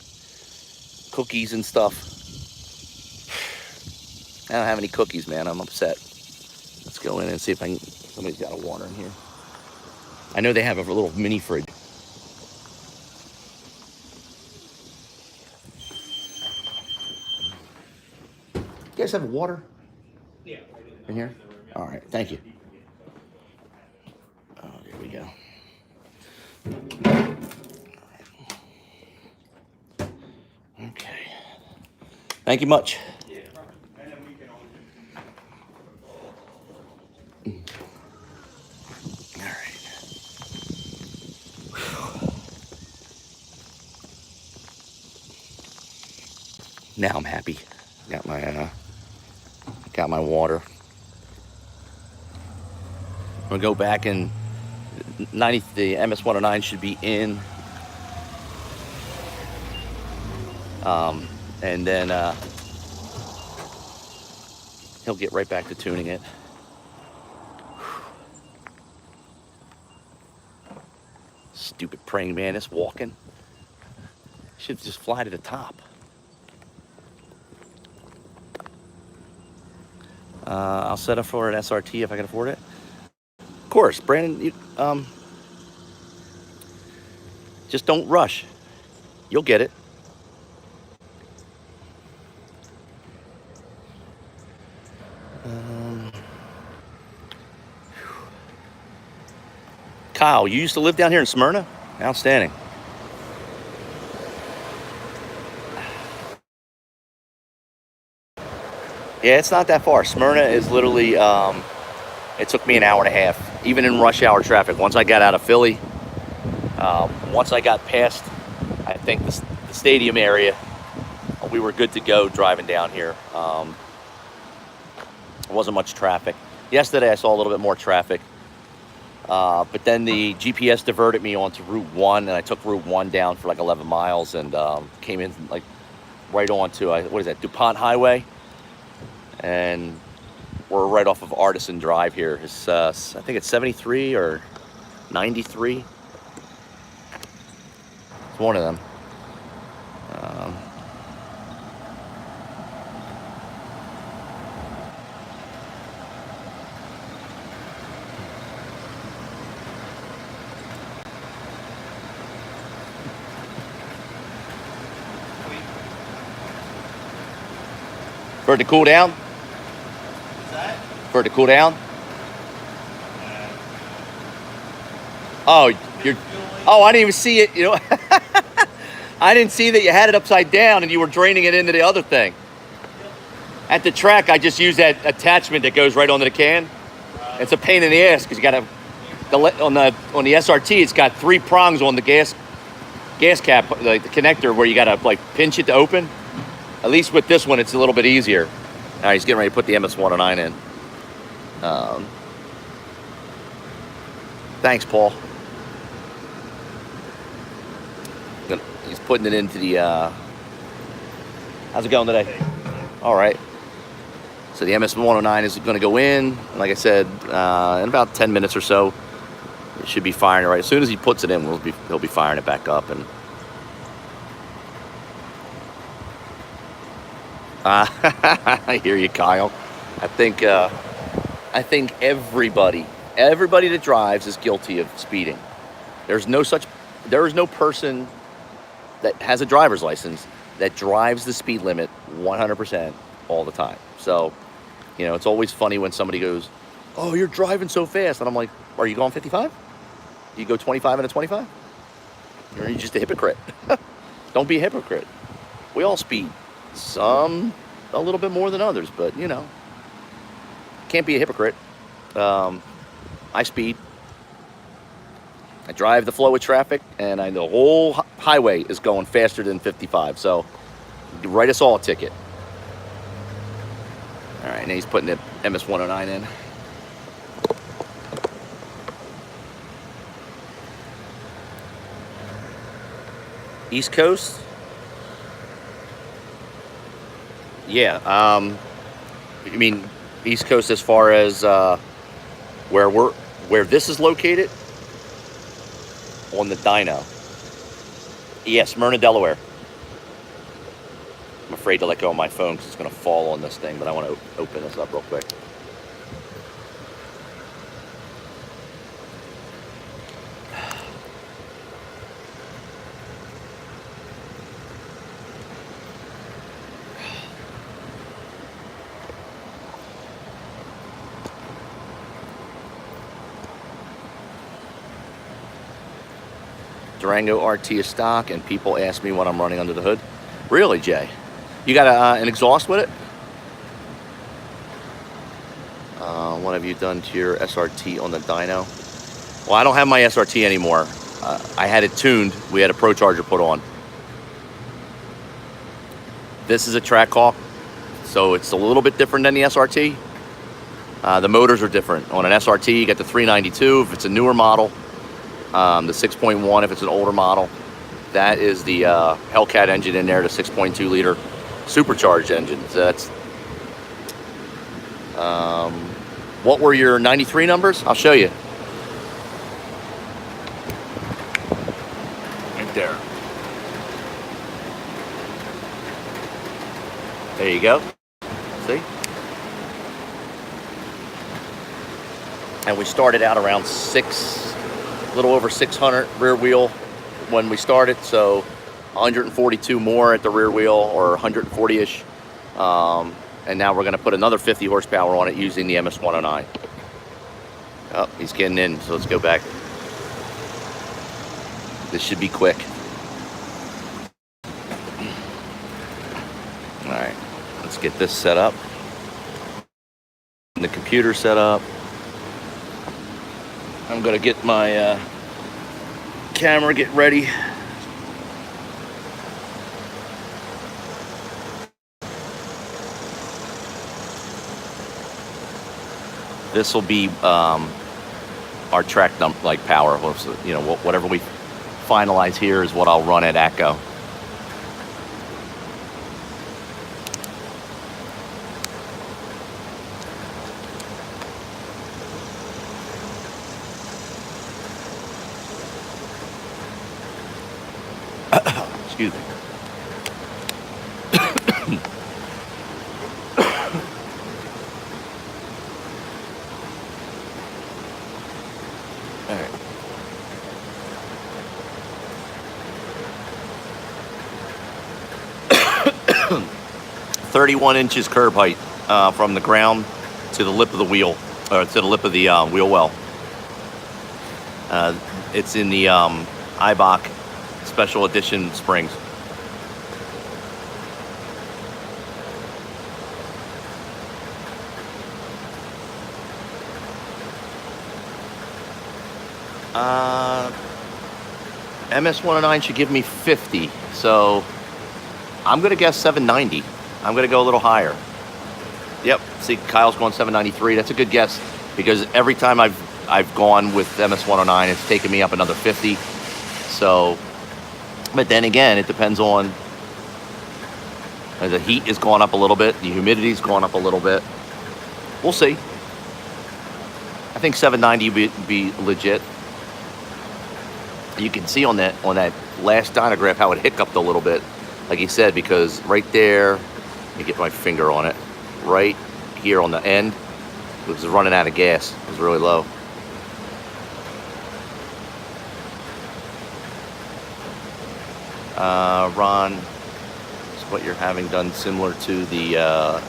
cookies and stuff. I don't have any cookies, man. I'm upset. Let's go in and see if somebody's got a water in here. I know they have a little mini fridge. You guys have water? Yeah. In here? All right, thank you. Oh, there we go. Okay. Thank you much. All right. Now I'm happy. Got my water. I'm gonna go back and the MS109 should be in. And then he'll get right back to tuning it. Stupid praying mantis walking. Should just fly to the top. I'll set up for an SRT if I can afford it. Of course, Brandon. Just don't rush. You'll get it. Kyle, you used to live down here in Smyrna? Outstanding. Yeah, it's not that far. Smyrna is literally, it took me an hour and a half, even in rush hour traffic. Once I got out of Philly, once I got past, I think, the stadium area, we were good to go driving down here. There wasn't much traffic. Yesterday, I saw a little bit more traffic. But then the GPS diverted me onto Route 1, and I took Route 1 down for like 11 miles and came in like right onto, what is that, DuPont Highway? And we're right off of Artisan Drive here. It's, I think it's 73 or 93. It's one of them. For it to cool down? What's that? For it to cool down? Oh, you're. Oh, I didn't even see it. You know, I didn't see that you had it upside down and you were draining it into the other thing. At the track, I just use that attachment that goes right onto the can. It's a pain in the ass because you got to. On the SRT, it's got 3 prongs on the gas cap, like the connector, where you got to like pinch it to open. At least with this one, it's a little bit easier. All right, he's getting ready to put the MS-109 in. Thanks, Paul. He's putting it into the, how's it going today? All right. So the MS-109 is going to go in. Like I said, in about 10 minutes or so, it should be firing right. As soon as he puts it in, he'll be firing it back up. And I hear you, Kyle. I think everybody that drives is guilty of speeding. There is no person that has a driver's license that drives the speed limit 100% all the time. So, you know, it's always funny when somebody goes, "Oh, you're driving so fast," and I'm like, "Are you going 55? You go 25 and a 25? Or are you just a hypocrite?" Don't be a hypocrite. We all speed. Some a little bit more than others, but you know, can't be a hypocrite. I speed. I drive the flow of traffic, and the whole highway is going faster than 55. So, write us all a ticket. All right, now he's putting the MS-109 in. East Coast. Yeah, you mean East Coast as far as where this is located? On the Dyno. Yeah, Smyrna, Delaware. I'm afraid to let go of my phone because it's going to fall on this thing, but I want to open this up real quick. Durango RT is stock, and people ask me what I'm running under the hood. Really, Jay? You got an exhaust with it? What have you done to your SRT on the dyno? Well, I don't have my SRT anymore. I had it tuned. We had a ProCharger put on. This is a track hawk, so it's a little bit different than the SRT. The motors are different. On an SRT, you get the 392 if it's a newer model. The 6.1 if it's an older model. That is the Hellcat engine in there, the 6.2 liter supercharged engine. So that's what were your 93 numbers? I'll show you. Right there. There you go. See? And we started out around a little over 600 rear wheel, when we started, so 142 more at the rear wheel, or 140-ish. And now we're going to put another 50 horsepower on it using the MS-109. Oh, he's getting in, so let's go back. This should be quick. All right, let's get this set up. The computer set up. I'm going to get my camera get ready. This will be our track power. You know, whatever we finalize here is what I'll run at ATCO. Excuse me. All right. 31 inches curb height from the ground to the lip of the wheel, or to the lip of the wheel well. It's in the Eibach Special Edition springs. MS-109 should give me 50, so I'm gonna guess 790. I'm gonna go a little higher. Yep, see, Kyle's going 793. That's a good guess, because every time I've gone with MS-109, it's taken me up another 50. So, but then again, it depends on, the heat is going up a little bit, the humidity's going up a little bit. We'll see. I think 790 would be legit. You can see on that last dynograph how it hiccuped a little bit, like he said, because right there, let me get my finger on it, right here on the end, it was running out of gas. It was really low. Ron, is what you're having done similar to the,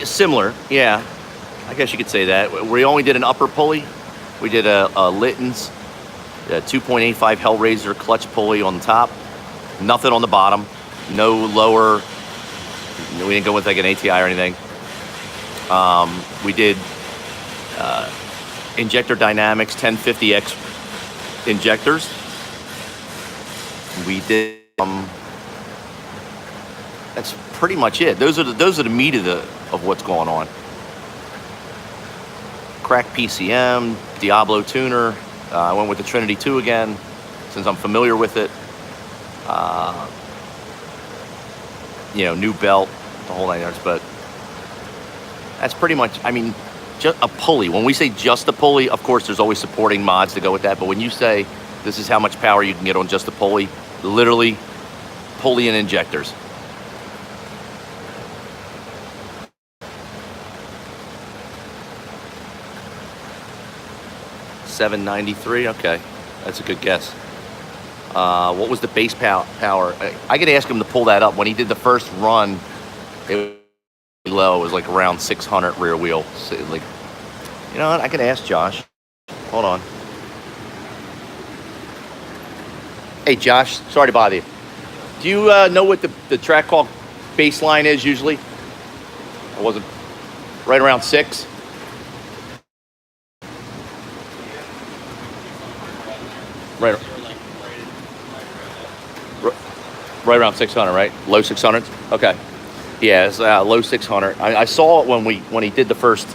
similar, yeah, I guess you could say that. We only did an upper pulley. We did a Litton's, a 2.85 Hellraiser clutch pulley on the top, nothing on the bottom, no lower. We didn't go with like an ATI or anything. We did Injector Dynamics 1050X injectors. We did. That's pretty much it. Those are the meat of what's going on. Crack PCM, Diablo tuner. I went with the Trinity 2 again, since I'm familiar with it. You know, new belt, the whole 9 yards, but that's pretty much, I mean, just a pulley. When we say just a pulley, of course, there's always supporting mods to go with that, but when you say this is how much power you can get on just a pulley, literally pulley and injectors. $793, okay, that's a good guess. What was the base power? I could ask him to pull that up. When he did the first run, it was low. It was like around 600 rear wheel. So like, you know what? I could ask Josh. Hold on. Hey, Josh. Sorry to bother you. Do you know what the track call baseline is usually? I wasn't right around 6. Right around 600, right? Low 600s? Okay. Yeah, it's low 600. I saw it when he did the first,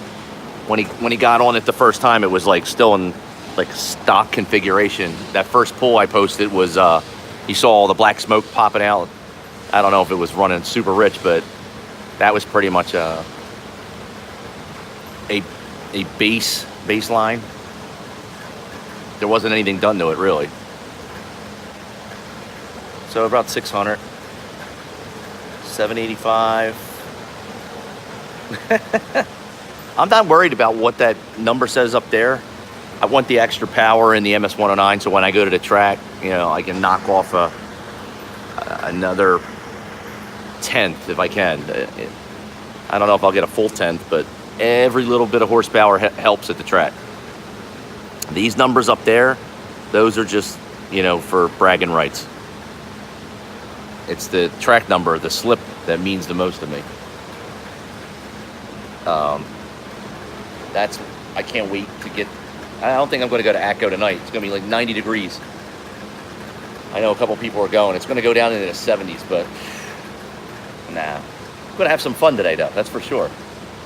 when he got on it the first time, it was like still in like stock configuration. That first pull I posted was, you saw all the black smoke popping out. I don't know if it was running super rich, but that was pretty much a baseline. There wasn't anything done to it, really. So about 600, 785. I'm not worried about what that number says up there. I want the extra power in the MS-109, so when I go to the track, you know, I can knock off another tenth if I can. I don't know if I'll get a full tenth, but every little bit of horsepower helps at the track. These numbers up there, those are just, you know, for bragging rights. It's the track number, the slip, that means the most to me. I can't wait to get, I don't think I'm going to go to ACO tonight. It's going to be like 90 degrees. I know a couple people are going. It's going to go down into the 70s, but nah. I'm going to have some fun today, though, that's for sure.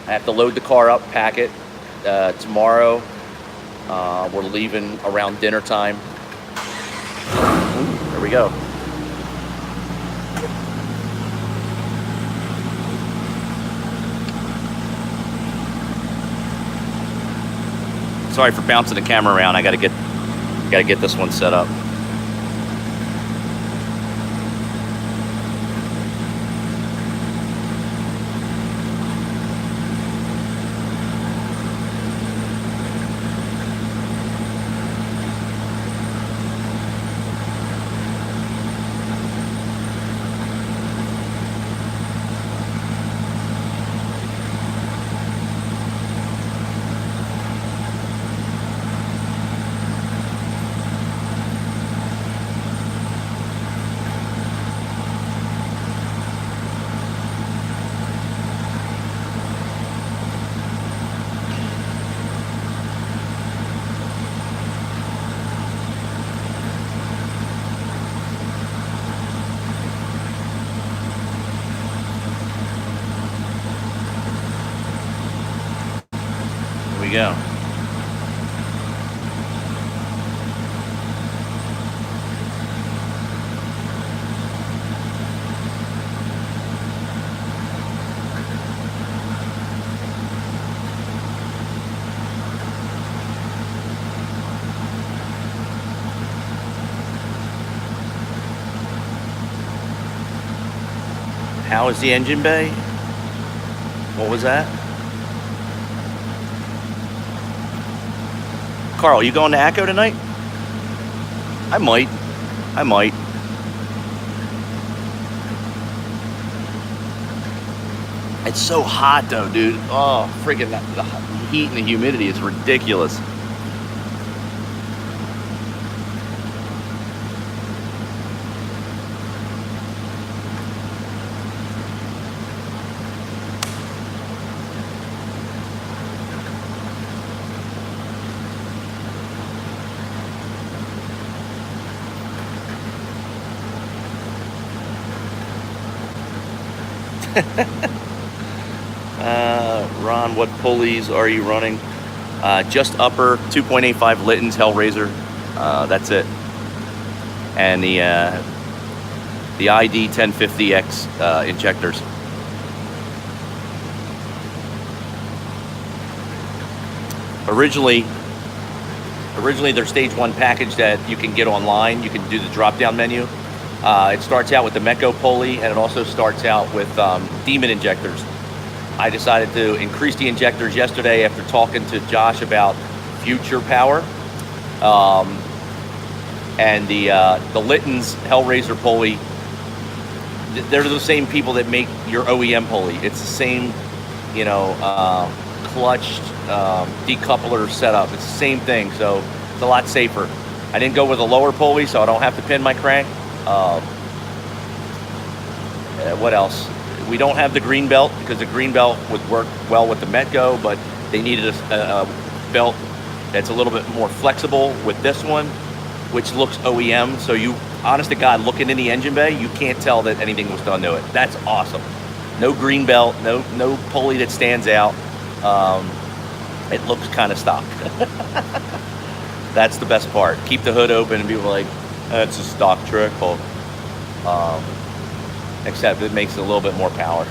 I have to load the car up, pack it. Tomorrow, we're leaving around dinner time. There we go. Sorry for bouncing the camera around. I gotta get this one set up. Go. How is the engine bay? What was that? Carl, you going to ACO tonight? I might. It's so hot though, dude. Oh, freaking the heat and the humidity is ridiculous. Ron, what pulleys are you running? Just upper 2.85 Litton's Hellraiser. That's it. And the ID 1050X injectors. Originally their stage 1 package that you can get online. You can do the drop down menu. It starts out with the Mecco pulley, and it also starts out with Demon injectors. I decided to increase the injectors yesterday after talking to Josh about future power. And the Litton's Hellraiser pulley, they're the same people that make your OEM pulley. It's the same, you know, clutched decoupler setup. It's the same thing, so it's a lot safer. I didn't go with a lower pulley, so I don't have to pin my crank. What else? We don't have the green belt because the green belt would work well with the Metco, but they needed a belt that's a little bit more flexible with this one, which looks OEM. So you, honest to God, looking in the engine bay, you can't tell that anything was done to it. That's awesome. No green belt, no pulley that stands out. It looks kind of stock. That's the best part. Keep the hood open and people are like, that's a stock trick. Except it makes it a little bit more power.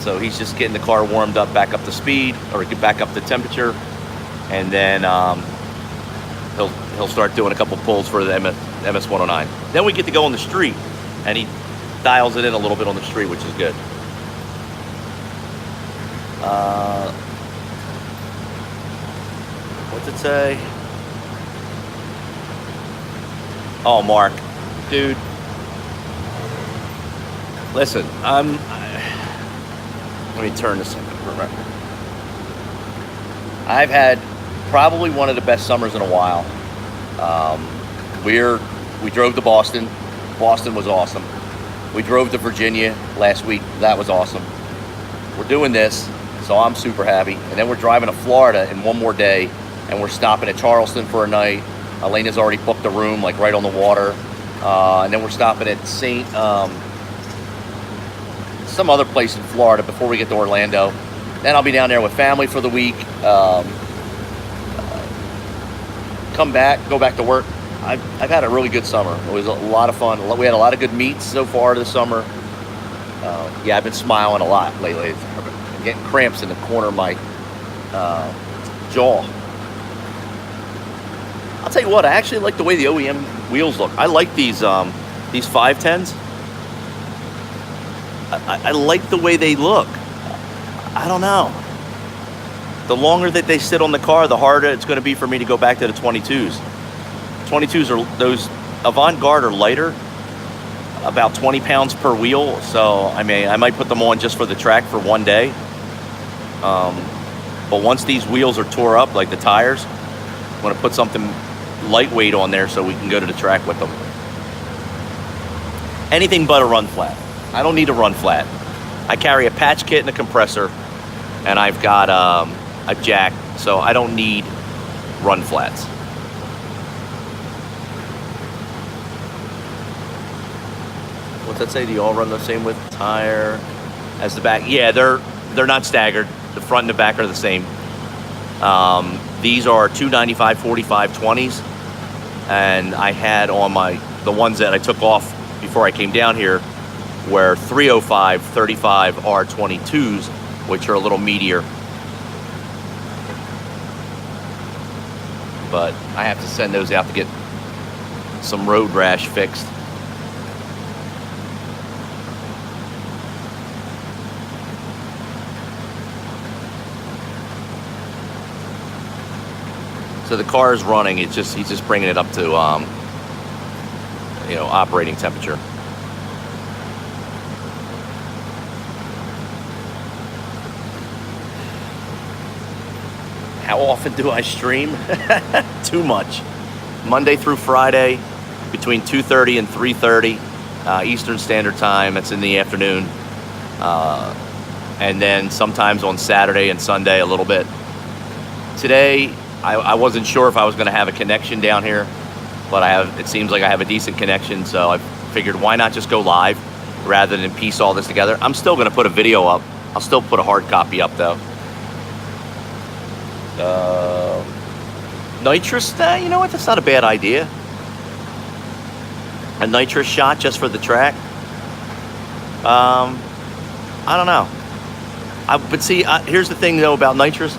So he's just getting the car warmed up, back up to speed, or get back up to temperature, and then he'll start doing a couple pulls for the MS-109. Then we get to go on the street, and he dials it in a little bit on the street, which is good. What's it say? Oh, Mark, dude. Listen, let me turn this in. I've had probably one of the best summers in a while. We drove to Boston. Boston was awesome. We drove to Virginia last week. That was awesome. We're doing this, so I'm super happy. And then we're driving to Florida in one more day, and we're stopping at Charleston for a night. Elena's already booked a room, like right on the water. And then we're stopping at some other place in Florida before we get to Orlando. Then I'll be down there with family for the week. Come back, go back to work. I've had a really good summer. It was a lot of fun. We had a lot of good meets so far this summer. Yeah, I've been smiling a lot lately. I'm getting cramps in the corner of my jaw. I'll tell you what, I actually like the way the OEM wheels look. I like these 510s. I like the way they look. I don't know. The longer that they sit on the car, the harder it's going to be for me to go back to the 22s. 22s are, those Avant-Garde are lighter, about 20 pounds per wheel. So I might put them on just for the track for one day. But once these wheels are tore up, like the tires, I'm going to put something lightweight on there so we can go to the track with them. Anything but a run flat. I don't need a run flat. I carry a patch kit and a compressor, and I've got a jack, so I don't need run flats. What's that say? Do you all run the same width tire as the back? Yeah, they're not staggered. The front and the back are the same. These are 295 45 20s, and I had on the ones that I took off before I came down here were 305 35 R22s, which are a little meatier. But I have to send those out to get some road rash fixed. So the car is running. He's just bringing it up to operating temperature. How often do I stream? Too much. Monday through Friday, between 2:30 and 3:30 Eastern Standard Time. It's in the afternoon. And then sometimes on Saturday and Sunday a little bit. Today, I wasn't sure if I was going to have a connection down here, but it seems like I have a decent connection, so I figured why not just go live rather than piece all this together. I'm still going to put a video up. I'll still put a hard copy up though. Nitrous, you know what, that's not a bad idea. A nitrous shot just for the track. I don't know. But see, here's the thing though about nitrous.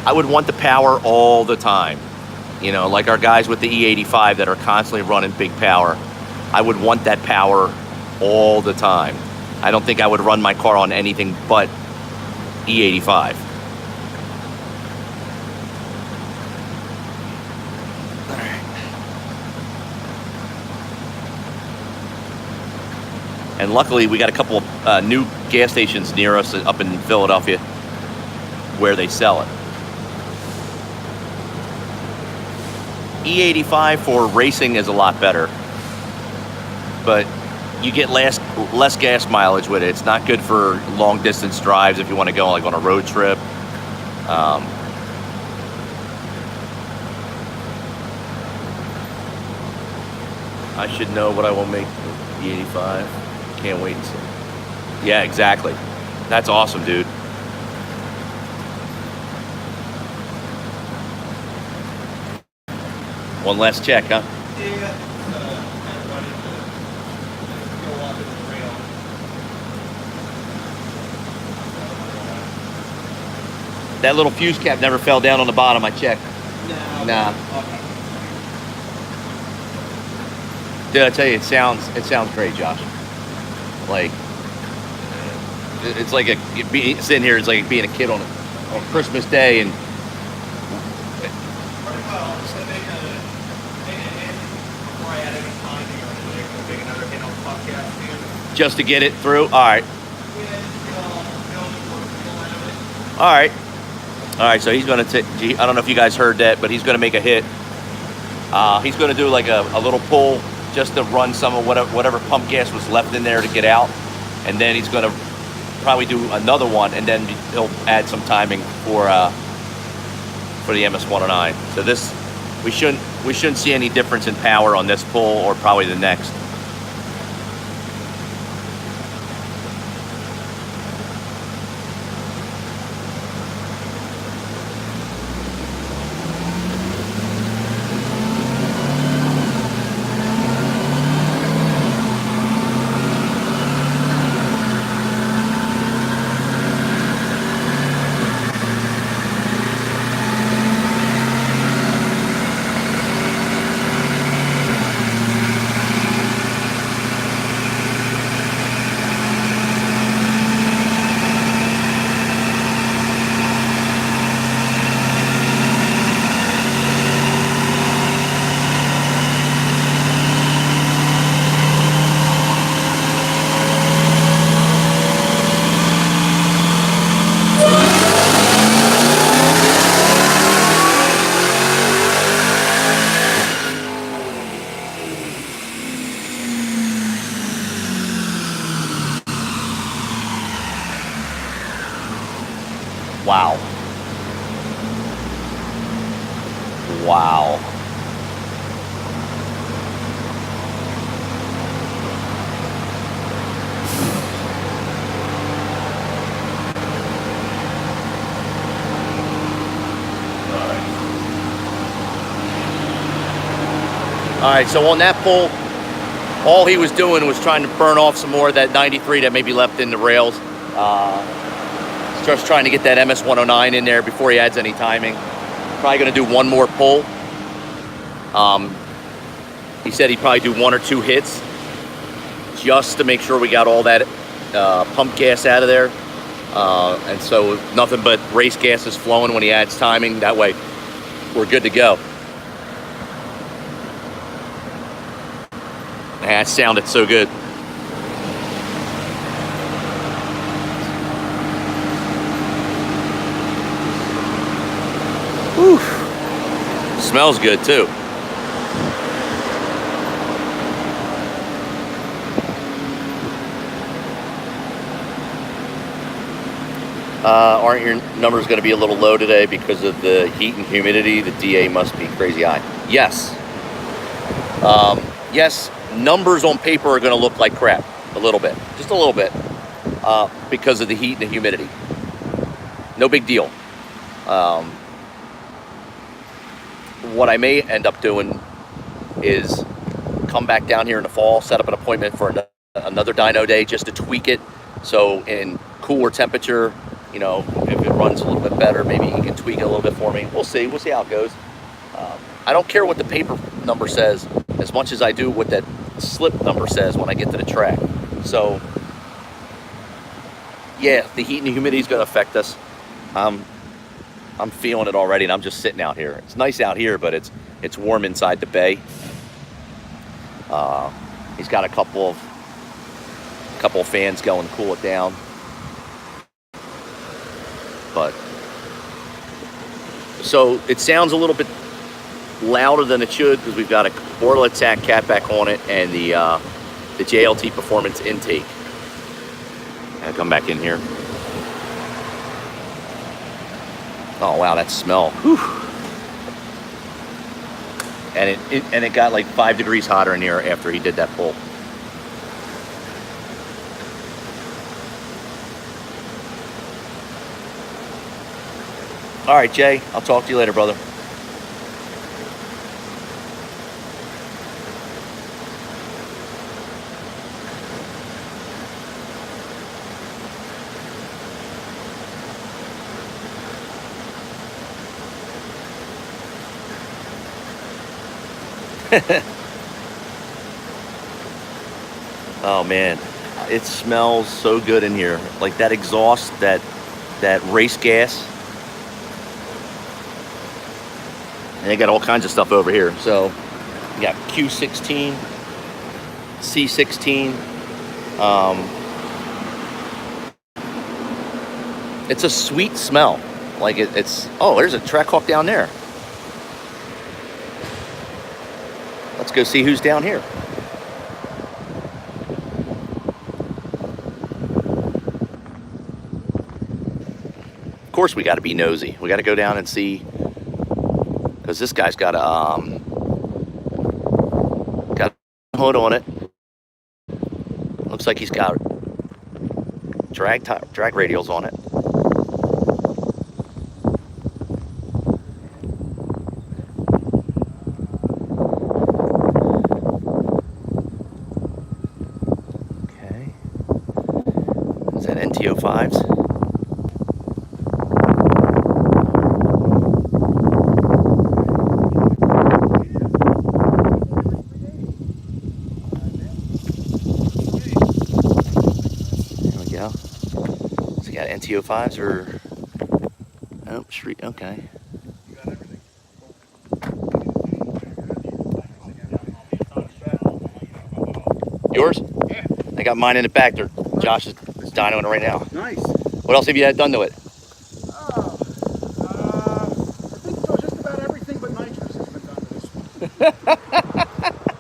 I would want the power all the time. You know, like our guys with the E85 that are constantly running big power. I would want that power all the time. I don't think I would run my car on anything but E85. And luckily, we got a couple of new gas stations near us up in Philadelphia where they sell it. E85 for racing is a lot better, but you get less gas mileage with it. It's not good for long distance drives if you want to go like on a road trip. I should know what I will make with E85. Can't wait and see. Yeah, exactly. That's awesome, dude. One last check, huh? Yeah. That little fuse cap never fell down on the bottom. I checked. No. Nah. Okay. Dude, I tell you, it sounds great, Josh. Like, it's like sitting here, it's like being a kid on Christmas Day, and just to get it through. All right. All right. All right. So he's going to take. I don't know if you guys heard that, but he's going to make a hit. He's going to do like a little pull just to run some of whatever pump gas was left in there to get out, and then he's going to probably do another one, and then he'll add some timing for the MS-109. So this, we shouldn't see any difference in power on this pull or probably the next. Wow. Wow. All right, so on that pull, all he was doing was trying to burn off some more of that 93 that may be left in the rails. Just trying to get that MS-109 in there before he adds any timing. Probably going to do one more pull. He said he'd probably do 1 or 2 hits just to make sure we got all that pump gas out of there. And so nothing but race gas is flowing when he adds timing. That way we're good to go. Man, it sounded so good. Whew. Smells good too. Aren't your numbers going to be a little low today because of the heat and humidity? The DA must be crazy high. Yes. Yes, numbers on paper are going to look like crap a little bit, just a little bit, because of the heat and the humidity. No big deal. What I may end up doing is come back down here in the fall, set up an appointment for another dyno day just to tweak it. So in cooler temperature, you know, if it runs a little bit better, maybe he can tweak it a little bit for me. We'll see how it goes. I don't care what the paper number says as much as I do what that slip number says when I get to the track. So yeah, the heat and the humidity is going to affect us. I'm feeling it already, and I'm just sitting out here. It's nice out here, but it's warm inside the bay. He's got a couple of fans going to cool it down. But so it sounds a little bit louder than it should because we've got a Borla Attack catback on it and the JLT Performance intake. I'll come back in here. Oh wow, that smell. Whew. And it got like 5 degrees hotter in here after he did that pull. All right, Jay, I'll talk to you later, brother. Oh man, it smells so good in here. Like that exhaust, that race gas. And they got all kinds of stuff over here. So you got Q16, C16. It's a sweet smell. Like it's, oh, there's a Trackhawk down there. Let's go see who's down here. Of course we got to be nosy. We got to go down and see, because this guy's got a hood on it. Looks like he's got drag radials on it. Okay. Is that NTO5s? NTO5s or oh street, okay. You got everything. Yours? Yeah. I got mine in the back there. Josh is dynoing it right now. Nice. What else have you had done to it? I think so, just about everything but nitrous has been done to this one.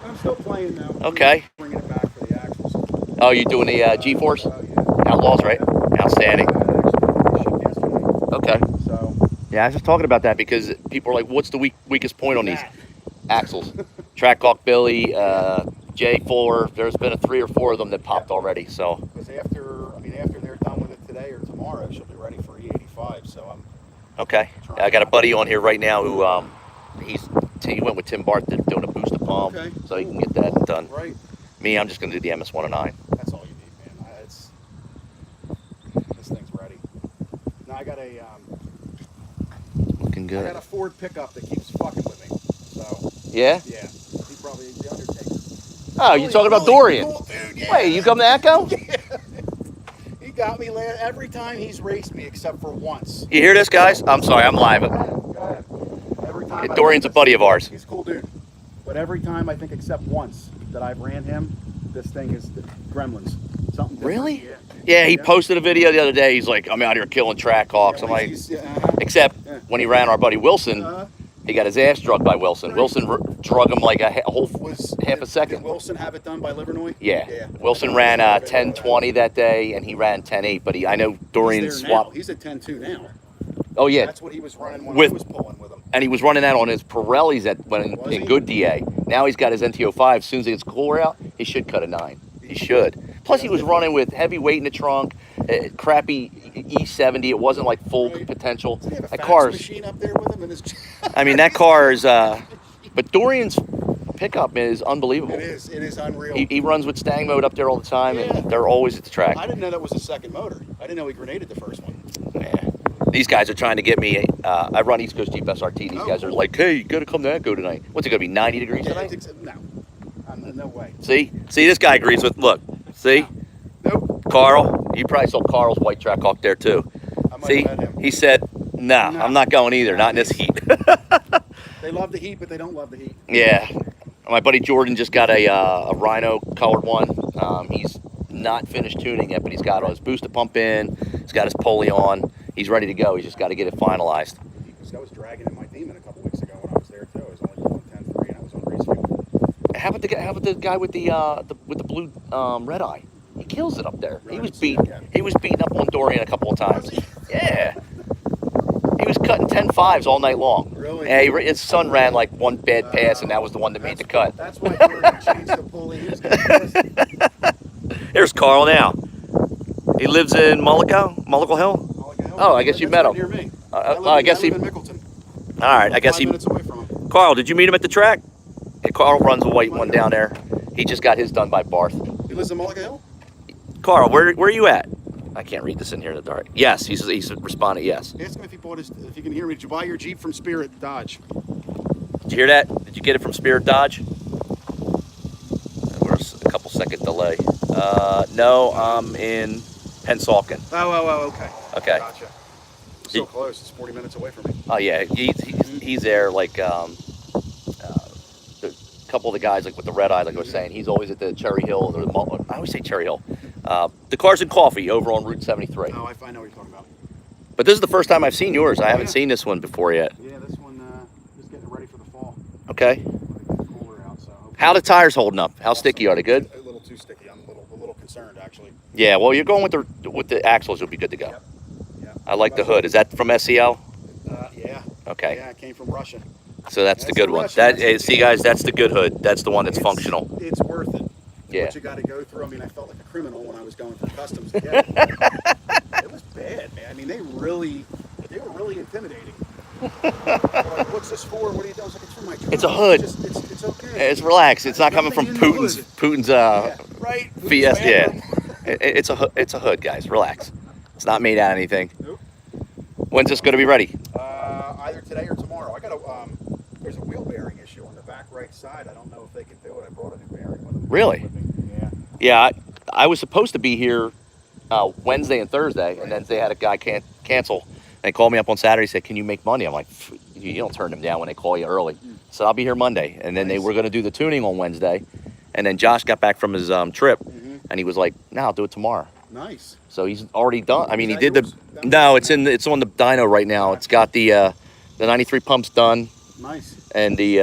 I'm still playing now. Okay. Bringing it back for the axles. Oh, you're doing the G-Force? Yeah. Outlaws, right? Outstanding. Shipped yesterday. Okay. So. Yeah, I was just talking about that because people are like, what's the weakest point on these axles? Trackhawk Billy, J4, there's been 3 or 4 of them that popped already, so. Because after they're done with it today or tomorrow, she'll be ready for E85, so I'm. Okay. I got a buddy on here right now who, he went with Tim Barth doing a booster pump, Okay. so he can get that done. Right. Me, I'm just going to do the MS-109. That's all you need, man. This thing's ready. Now I got a Looking good. I got a Ford pickup that keeps fucking with me. So. Yeah? Yeah. He's probably the Undertaker. Oh, you're talking about Dorian. Cool, dude, yeah. Wait, you come to Echo? Yeah. He got me every time he's raced me except for once. You hear this, guys? I'm sorry, I'm live. Go ahead. Every time Dorian's a buddy of ours. He's a cool dude. But every time I think except once that I've ran him, this thing is gremlins. Something different. Really? Yeah, he posted a video the other day. He's like, I'm out here killing Trackhawks. I'm like, except when he ran our buddy Wilson, he got his ass drugged by Wilson. Wilson drug him like a whole half a second. Did Wilson have it done by Livernois? Yeah. Wilson ran 10:20 that day, and he ran 10:8. But I know Dorian swapped. He's at 10:2 now. Oh yeah. That's what he was running when I was pulling with him. And he was running that on his Pirellis in good DA. Now he's got his NTO5. As soon as it gets cooler out, he should cut a 9. He should. Plus, he was running with heavy weight in the trunk, crappy E70. It wasn't like full potential. Does he have a That fax car's. machine up there with him in his... I mean, that car is. But Dorian's pickup is unbelievable. It is. It is unreal. He runs with Stang mode up there all the time, and they're always at the track. I didn't know that was a second motor. I didn't know he grenaded the first one. Yeah. These guys are trying to get me. I run East Coast Jeep SRT. These guys are like, hey, you got to come to Echo tonight. What's it going to be, 90 degrees tonight? No. No way. See, this guy agrees with. Look, see, Nope. Carl. You probably saw Carl's white Trackhawk there too. See, he said, nah, I'm not going either. Not in this heat. They love the heat, but they don't love the heat. Yeah. My buddy Jordan just got a Rhino colored one. He's not finished tuning yet, but he's got his booster pump in. He's got his pulley on. He's ready to go. He's just got to get it finalized. I was dragging in my Demon a couple weeks ago when I was there too. I was only pulling 10.3 and I was on race fuel. How about the guy with the blue red eye? He kills it up there. He was beating up on Dorian a couple of times. Yeah. He was cutting 10.5s all night long. Really? Yeah, his son ran like one bad pass, and that was the one that made the cut. That's why Jordan changed the pulley. He was getting Here's Carl now. He lives in Mullico Hill? Oh, I guess you met him. Near me. I guess he. live in Mickleton. All right, I guess 5 he. minutes away from him. Carl, did you meet him at the track? Yeah, Carl runs a white one down there. He just got his done by Barth. He lives in Mullica Hill? Carl, where are you at? I can't read this in here in the dark. Yes, he's responded yes. Ask him if if he can hear me. Did you buy your Jeep from Spirit Dodge? Did you hear that? Did you get it from Spirit Dodge? There's a couple second delay. No, I'm in Pennsauken. Oh, okay. Okay. Gotcha. So close. It's 40 minutes away from me. Oh yeah, he's there. Like the couple of the guys, like with the red eye, like I was saying, he's always at the Cherry Hill or I always say Cherry Hill. The Cars and Coffee over on Route 73. Oh, I know what you're talking about. But this is the first time I've seen yours. I haven't seen this one before yet. Yeah, this one is getting ready for the fall. Okay. It's cooler out, so How the tires holding up? How sticky are they? Good? a little too sticky. I'm a little concerned, actually. Yeah. Well, you're going with the axles. You'll be good to go. Yep. Yeah. I like the hood. Is that from SEL? Yeah. Okay. Yeah, it came from Russia. So that's the good the one. Russian. See, guys, that's the good hood. That's the one that's functional. It's worth it. Yeah. What you got to go through. I mean, I felt like a criminal when I was going through customs to get it. It was bad, man. I mean, they were really intimidating. Like, what's this for? What are you doing? I was like, it's for my truck. It's a hood. It's okay. It's relaxed. It's not coming from Nothing in the Putin's Yeah, right. Fiesta. Yeah. It's a hood, guys. Relax. It's not made out of anything. Nope. When's this going to be ready? Either today or tomorrow. I got there's a wheel bearing issue on the back right side. I don't know if they can do it. I brought a new bearing with me. Really? Yeah. Yeah. I was supposed to be here Wednesday and Thursday, and then they had a guy cancel. They called me up on Saturday, said, "Can you make money?" I'm like, "You don't turn them down when they call you early." So I'll be here Monday, and then they were going to do the tuning on Wednesday, and then Josh got back from his trip, and he was like, "No, I'll do it tomorrow." Nice. So he's already done. I mean, he did yours? No, it's on the dyno right now. It's got the 93 pumps done, Nice. and the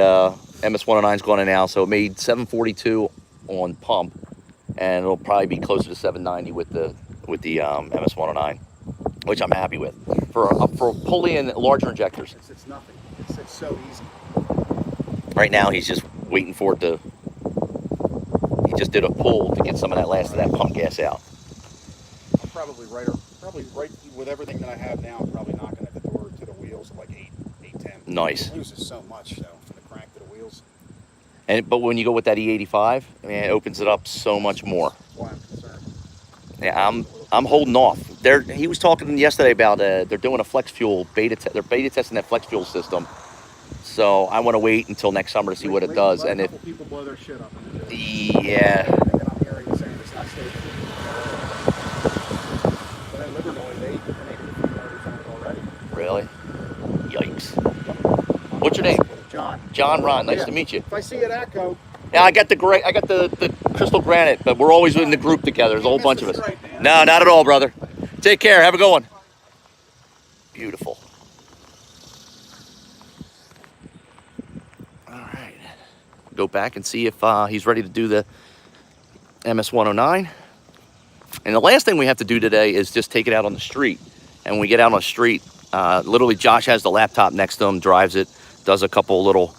MS109's going in now. So it made 742 on pump, and it'll probably be closer to 790 with the MS109, which I'm happy with for pulley and larger injectors. It's nothing. It's so easy. Right now, he's just waiting for it to. He just did a pull to get some of that last of that pump gas out. I'm probably right with everything that I have now. I'm probably knocking at the door to the wheels at like 810. Nice. It loses so much though from the crank to the wheels. But when you go with that E85, I mean, it opens it up so much more. That's why I'm concerned. Yeah, I'm holding off. He was talking yesterday about they're doing a flex fuel beta. They're beta testing that flex fuel system. So I want to wait until next summer to see what it does. And if people blow their shit up. Yeah. I'm hearing saying it's not stable. But at Liverpool, they made it already. Really? Yikes. What's your name? John. John Ron. Nice to meet you. If I see it at Echo. Yeah, I got the crystal granite, but we're always in the group together. There's a whole bunch of us. No, not at all, brother. Take care. Have a good one. Beautiful. All right. Go back and see if he's ready to do the MS109. And the last thing we have to do today is just take it out on the street. And when we get out on the street, literally Josh has the laptop next to him, drives it, does a couple little,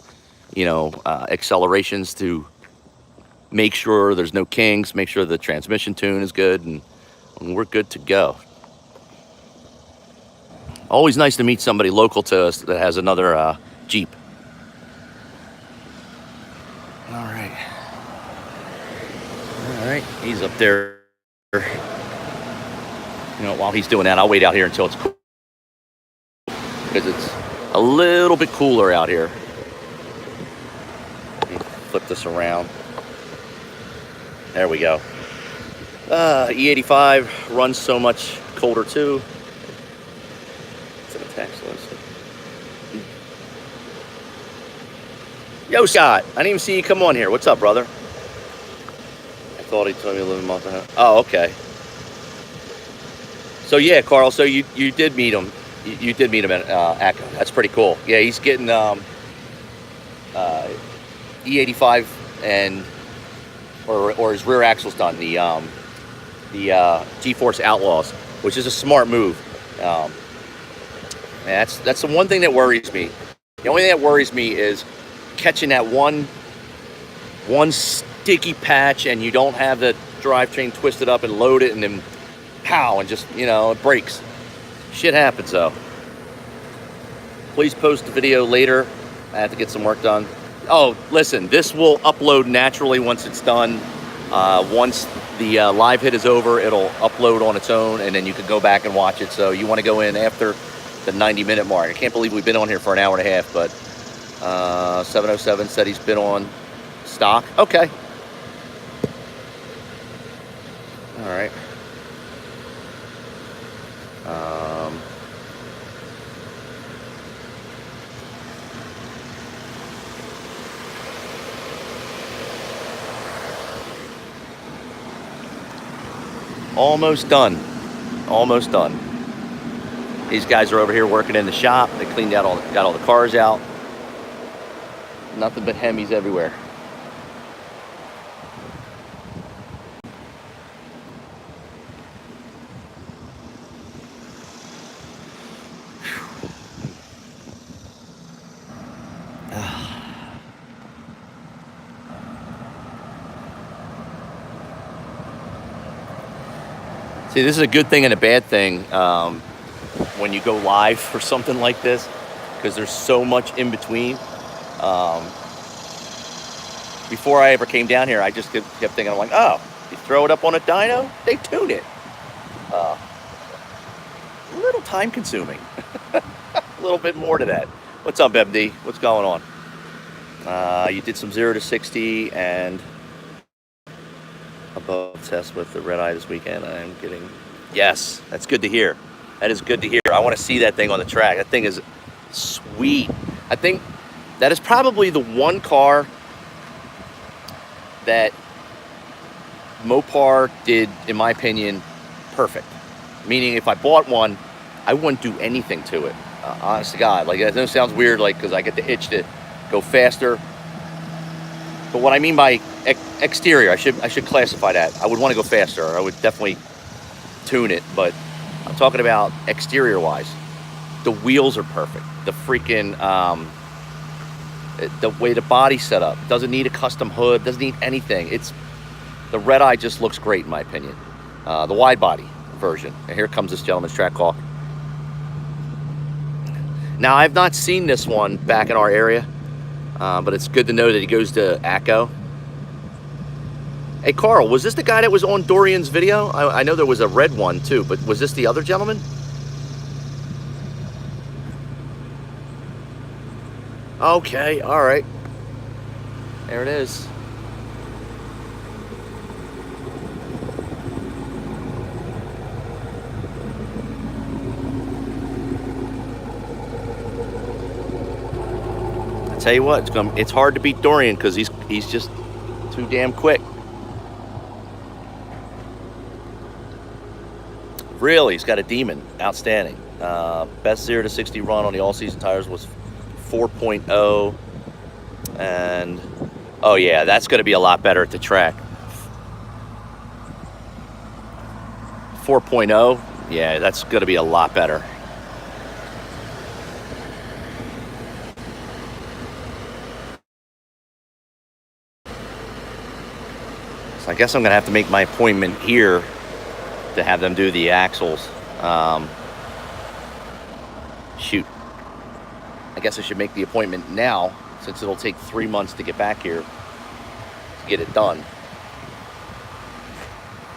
accelerations to make sure there's no kinks, make sure the transmission tune is good, and we're good to go. Always nice to meet somebody local to us that has another Jeep. All right, he's up there. While he's doing that, I'll wait out here until it's cool, because it's a little bit cooler out here. Let me flip this around. There we go. E85 runs so much colder too. It's an text list. Yo, Scott, I didn't even see you come on here. What's up, brother? I thought he told me 11 months ago. Oh, okay. So yeah, Carl. So you did meet him. You did meet him at Echo. That's pretty cool. Yeah, he's getting E85 and or his rear axle's done. The G-Force Outlaws, which is a smart move. That's the one thing that worries me. The only thing that worries me is catching that one sticky patch, and you don't have the drivetrain twisted up and load it, and then pow, and just it breaks. Shit happens though. Please post the video later. I have to get some work done. Oh, listen, this will upload naturally once it's done. Once the live hit is over, it'll upload on its own, and then you can go back and watch it. So you want to go in after the 90-minute mark. I can't believe we've been on here for an hour and a half, but 707 said he's been on stock. Okay. right. Almost done. Almost done. These guys are over here working in the shop. They cleaned out got all the cars out. Nothing but Hemis everywhere. See, this is a good thing and a bad thing when you go live for something like this, because there's so much in between. Before I ever came down here, I just kept thinking, I'm like, oh, you throw it up on a dyno, they tune it. A little time consuming. A little bit more to that. What's up, MD? What's going on? You did some 0 to 60 and above test with the red eye this weekend. I'm getting, yes, that's good to hear. That is good to hear. I want to see that thing on the track. That thing is sweet. I think that is probably the one car that Mopar did, in my opinion, perfect. Meaning, if I bought one, I wouldn't do anything to it. Honest to God, like, it sounds weird, like, because I get the itch to go faster. But what I mean by exterior, I should classify that. I would want to go faster. I would definitely tune it, but I'm talking about exterior-wise. The wheels are perfect. The freaking the way the body's set up, doesn't need a custom hood, doesn't need anything. It's the red eye just looks great in my opinion. The wide body version. And here comes this gentleman's track hawk. Now I've not seen this one back in our area. But it's good to know that he goes to ACO. Hey, Carl, was this the guy that was on Dorian's video? I know there was a red one too, but was this the other gentleman? Okay, all right. There it is. Tell you what, it's hard to beat Dorian because he's just too damn quick. Really, he's got a demon. Outstanding. Best 0 to 60 run on the all-season tires was 4.0, and oh yeah, that's going to be a lot better at the track. 4.0, yeah, that's going to be a lot better. I guess I'm gonna have to make my appointment here to have them do the axles. Shoot, I guess I should make the appointment now, since it'll take 3 months to get back here to get it done.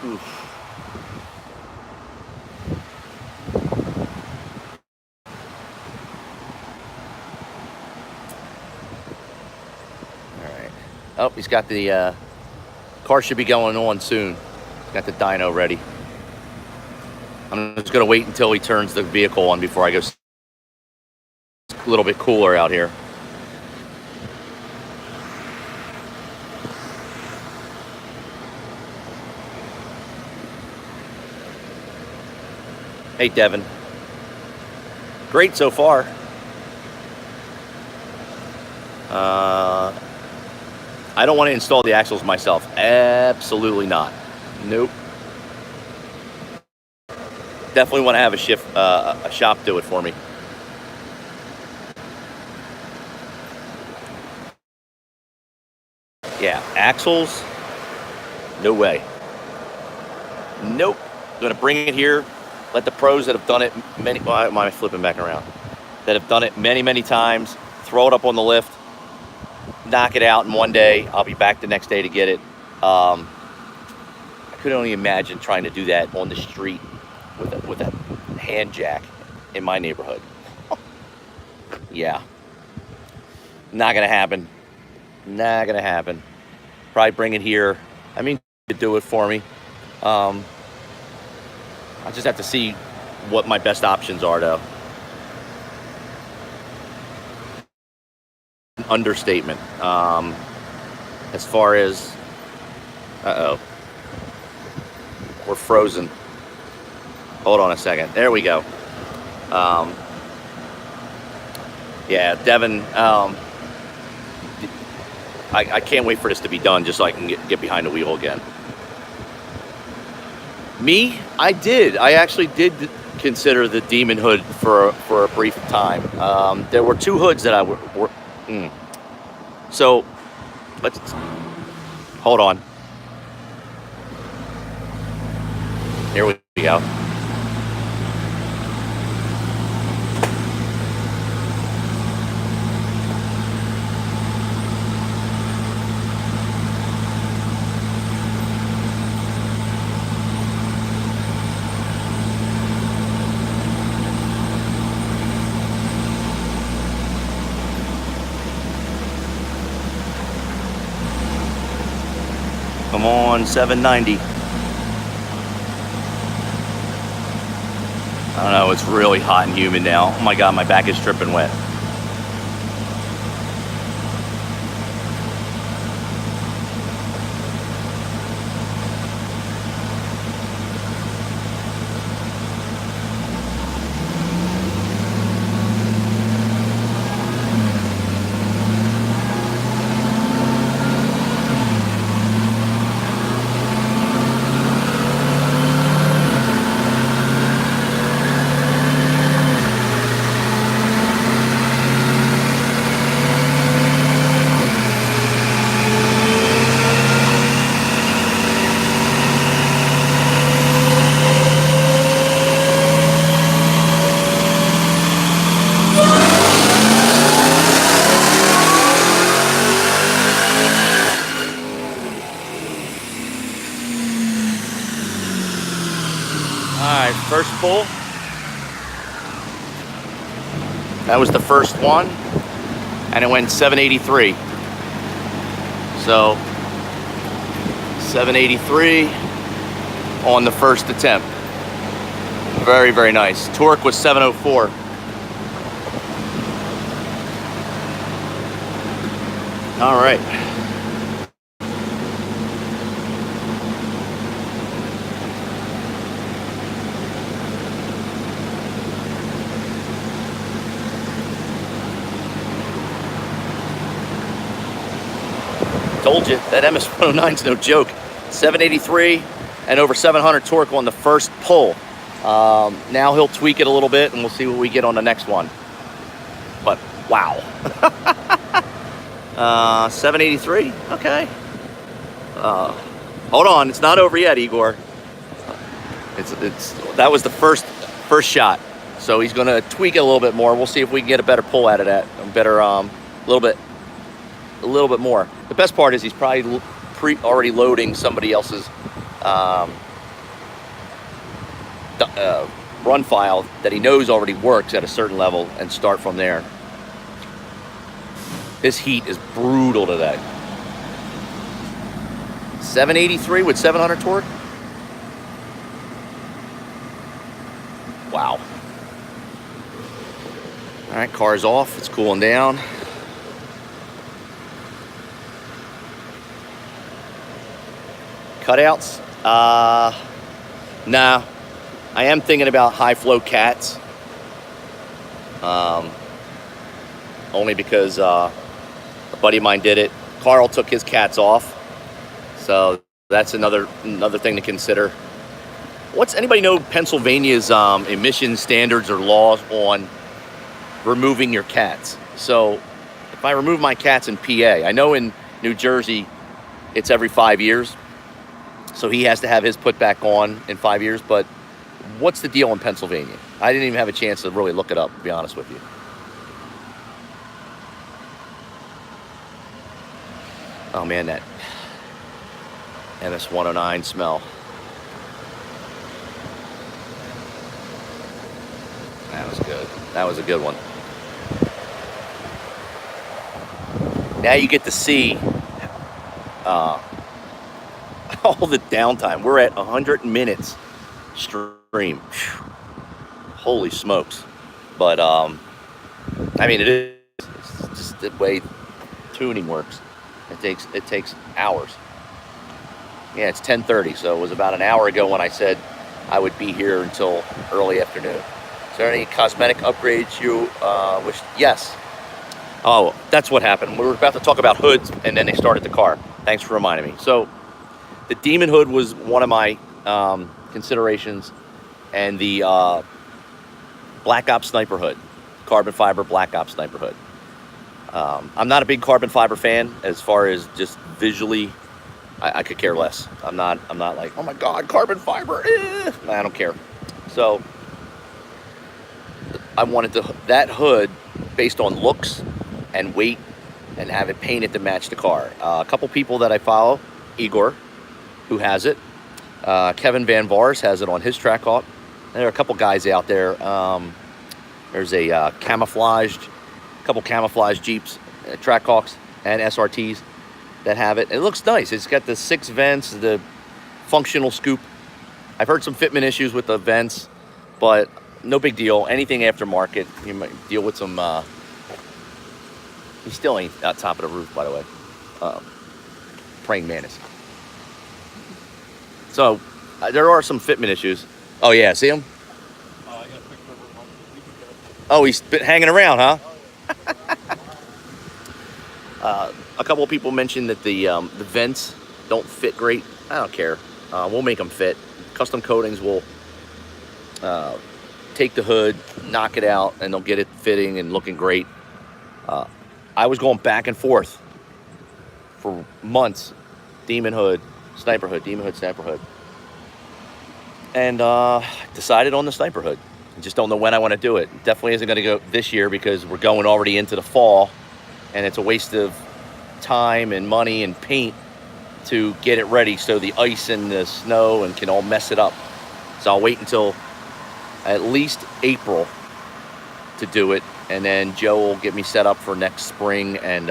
Oof. All right. Oh, he's got the car should be going on soon. Got the dyno ready. I'm just gonna wait until he turns the vehicle on before I go. It's a little bit cooler out here. Hey, Devin. Great so far. I don't want to install the axles myself. Absolutely not. Nope. Definitely want to have a shop do it for me. Yeah, axles. No way. Nope. I'm gonna bring it here. Let the pros that have done it many. Why am I flipping back around? That have done it many times. Throw it up on the lift. Knock it out in one day. I'll be back the next day to get it. I could only imagine trying to do that on the street with a hand jack in my neighborhood. Yeah, not gonna happen. Not gonna happen. Probably bring it here. I mean, to do it for me. I just have to see what my best options are, though. Understatement. As far as, we're frozen. Hold on a second. There we go. Yeah, Devin. I can't wait for this to be done, just so I can get behind the wheel again. Me, I actually did consider the Demon hood for a brief time. There were two hoods that I were. So, let's hold on. Here we go. Come on, 790. I don't know, it's really hot and humid now. Oh my God, my back is dripping wet. Alright, first pull. That was the first one. And it went 783. So, 783 on the first attempt. Very, very nice. Torque was 704. Alright. Told you, that MS-109 is no joke. 783 and over 700 torque on the first pull. Now he'll tweak it a little bit and we'll see what we get on the next one. But wow. 783, okay. Hold on, it's not over yet, Igor. That was the first shot. So he's gonna tweak it a little bit more. We'll see if we can get a better pull out of that. A little bit more. The best part is he's probably already loading somebody else's run file that he knows already works at a certain level and start from there. This heat is brutal today. 783 with 700 torque. Wow. All right, car's off. It's cooling down. Cutouts? Nah. I am thinking about high flow cats. Only because a buddy of mine did it. Carl took his cats off. So that's another thing to consider. Anybody know Pennsylvania's emission standards or laws on removing your cats? So if I remove my cats in PA, I know in New Jersey it's every 5 years. So he has to have his put back on in 5 years, but what's the deal in Pennsylvania? I didn't even have a chance to really look it up, to be honest with you. Oh man, that MS-109 smell. That was good. That was a good one. Now you get to see all the downtime. We're at 100 minutes stream. Whew. Holy smokes. But I mean, it is, it's just the way tuning works. It takes hours. Yeah, it's 10:30, so it was about an hour ago when I said I would be here until early afternoon. Is there any cosmetic upgrades you wish? Yes. Oh, that's what happened. We were about to talk about hoods, and then they started the car. Thanks for reminding me. So the Demon hood was one of my considerations, and the Black Ops Sniper hood, carbon fiber Black Ops Sniper hood. I'm not a big carbon fiber fan as far as just visually. I could care less. I'm not like, oh my God, carbon fiber. I don't care. So I wanted that hood based on looks and weight and have it painted to match the car. A couple people that I follow, Igor, who has it. Kevin Van Vars has it on his track hawk. There are a couple guys out there. There's a couple camouflaged Jeeps, track hawks and SRTs that have it. It looks nice. It's got the 6 vents, the functional scoop. I've heard some fitment issues with the vents, but no big deal. Anything aftermarket, you might deal with some. He still ain't on top of the roof, by the way. Praying mantis. So there are some fitment issues. Oh yeah, see him? I got picked over a week ago. Oh, he's been hanging around, huh? A couple of people mentioned that the vents don't fit great. I don't care. We'll make them fit. Custom coatings will take the hood, knock it out, and they'll get it fitting and looking great. I was going back and forth for months. Demon hood, Sniper hood, Demon hood, Sniper hood. And decided on the Sniper hood. I just don't know when I want to do it. Definitely isn't going to go this year because we're going already into the fall, and it's a waste of time and money and paint to get it ready so the ice and the snow and can all mess it up. So I'll wait until at least April to do it, and then Joe will get me set up for next spring. And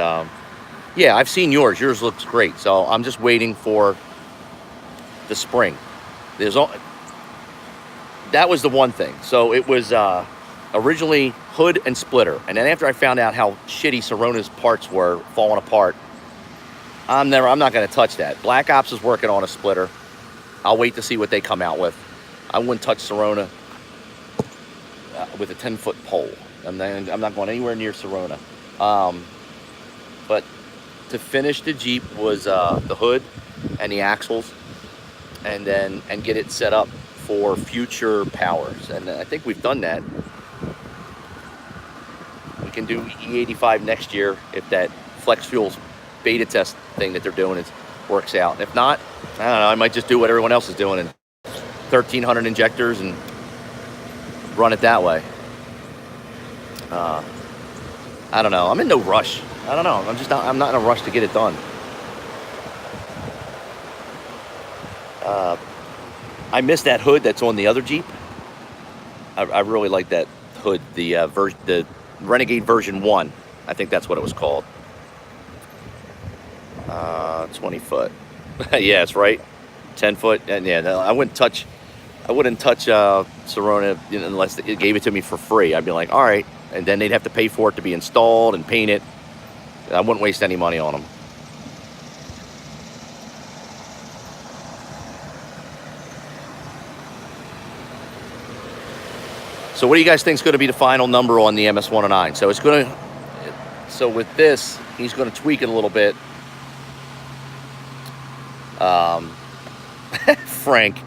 yeah, I've seen yours. Yours looks great. So I'm just waiting for the spring. That was the one thing. So it was originally hood and splitter, and then after I found out how shitty Sorona's parts were falling apart, I'm not going to touch that. Black Ops is working on a splitter. I'll wait to see what they come out with. I wouldn't touch Sorona with a 10-foot pole. I'm not going anywhere near Sorona. But to finish the Jeep was the hood and the axles, and get it set up for future powers. And I think we've done that. We can do E85 next year if that Flex Fuels beta test thing that they're doing works out. If not, I don't know, I might just do what everyone else is doing and 1,300 injectors and run it that way. I don't know. I'm in no rush. I don't know. I'm not in a rush to get it done. I miss that hood that's on the other Jeep. I really like that hood, the Renegade version 1. I think that's what it was called. 20 foot. Yeah, it's right. 10 foot. And yeah, no, I wouldn't touch Sorona unless it gave it to me for free. I'd be like, all right. And then they'd have to pay for it to be installed and painted. I wouldn't waste any money on them. So what do you guys think is going to be the final number on the MS-109? So with this, he's going to tweak it a little bit. Frank,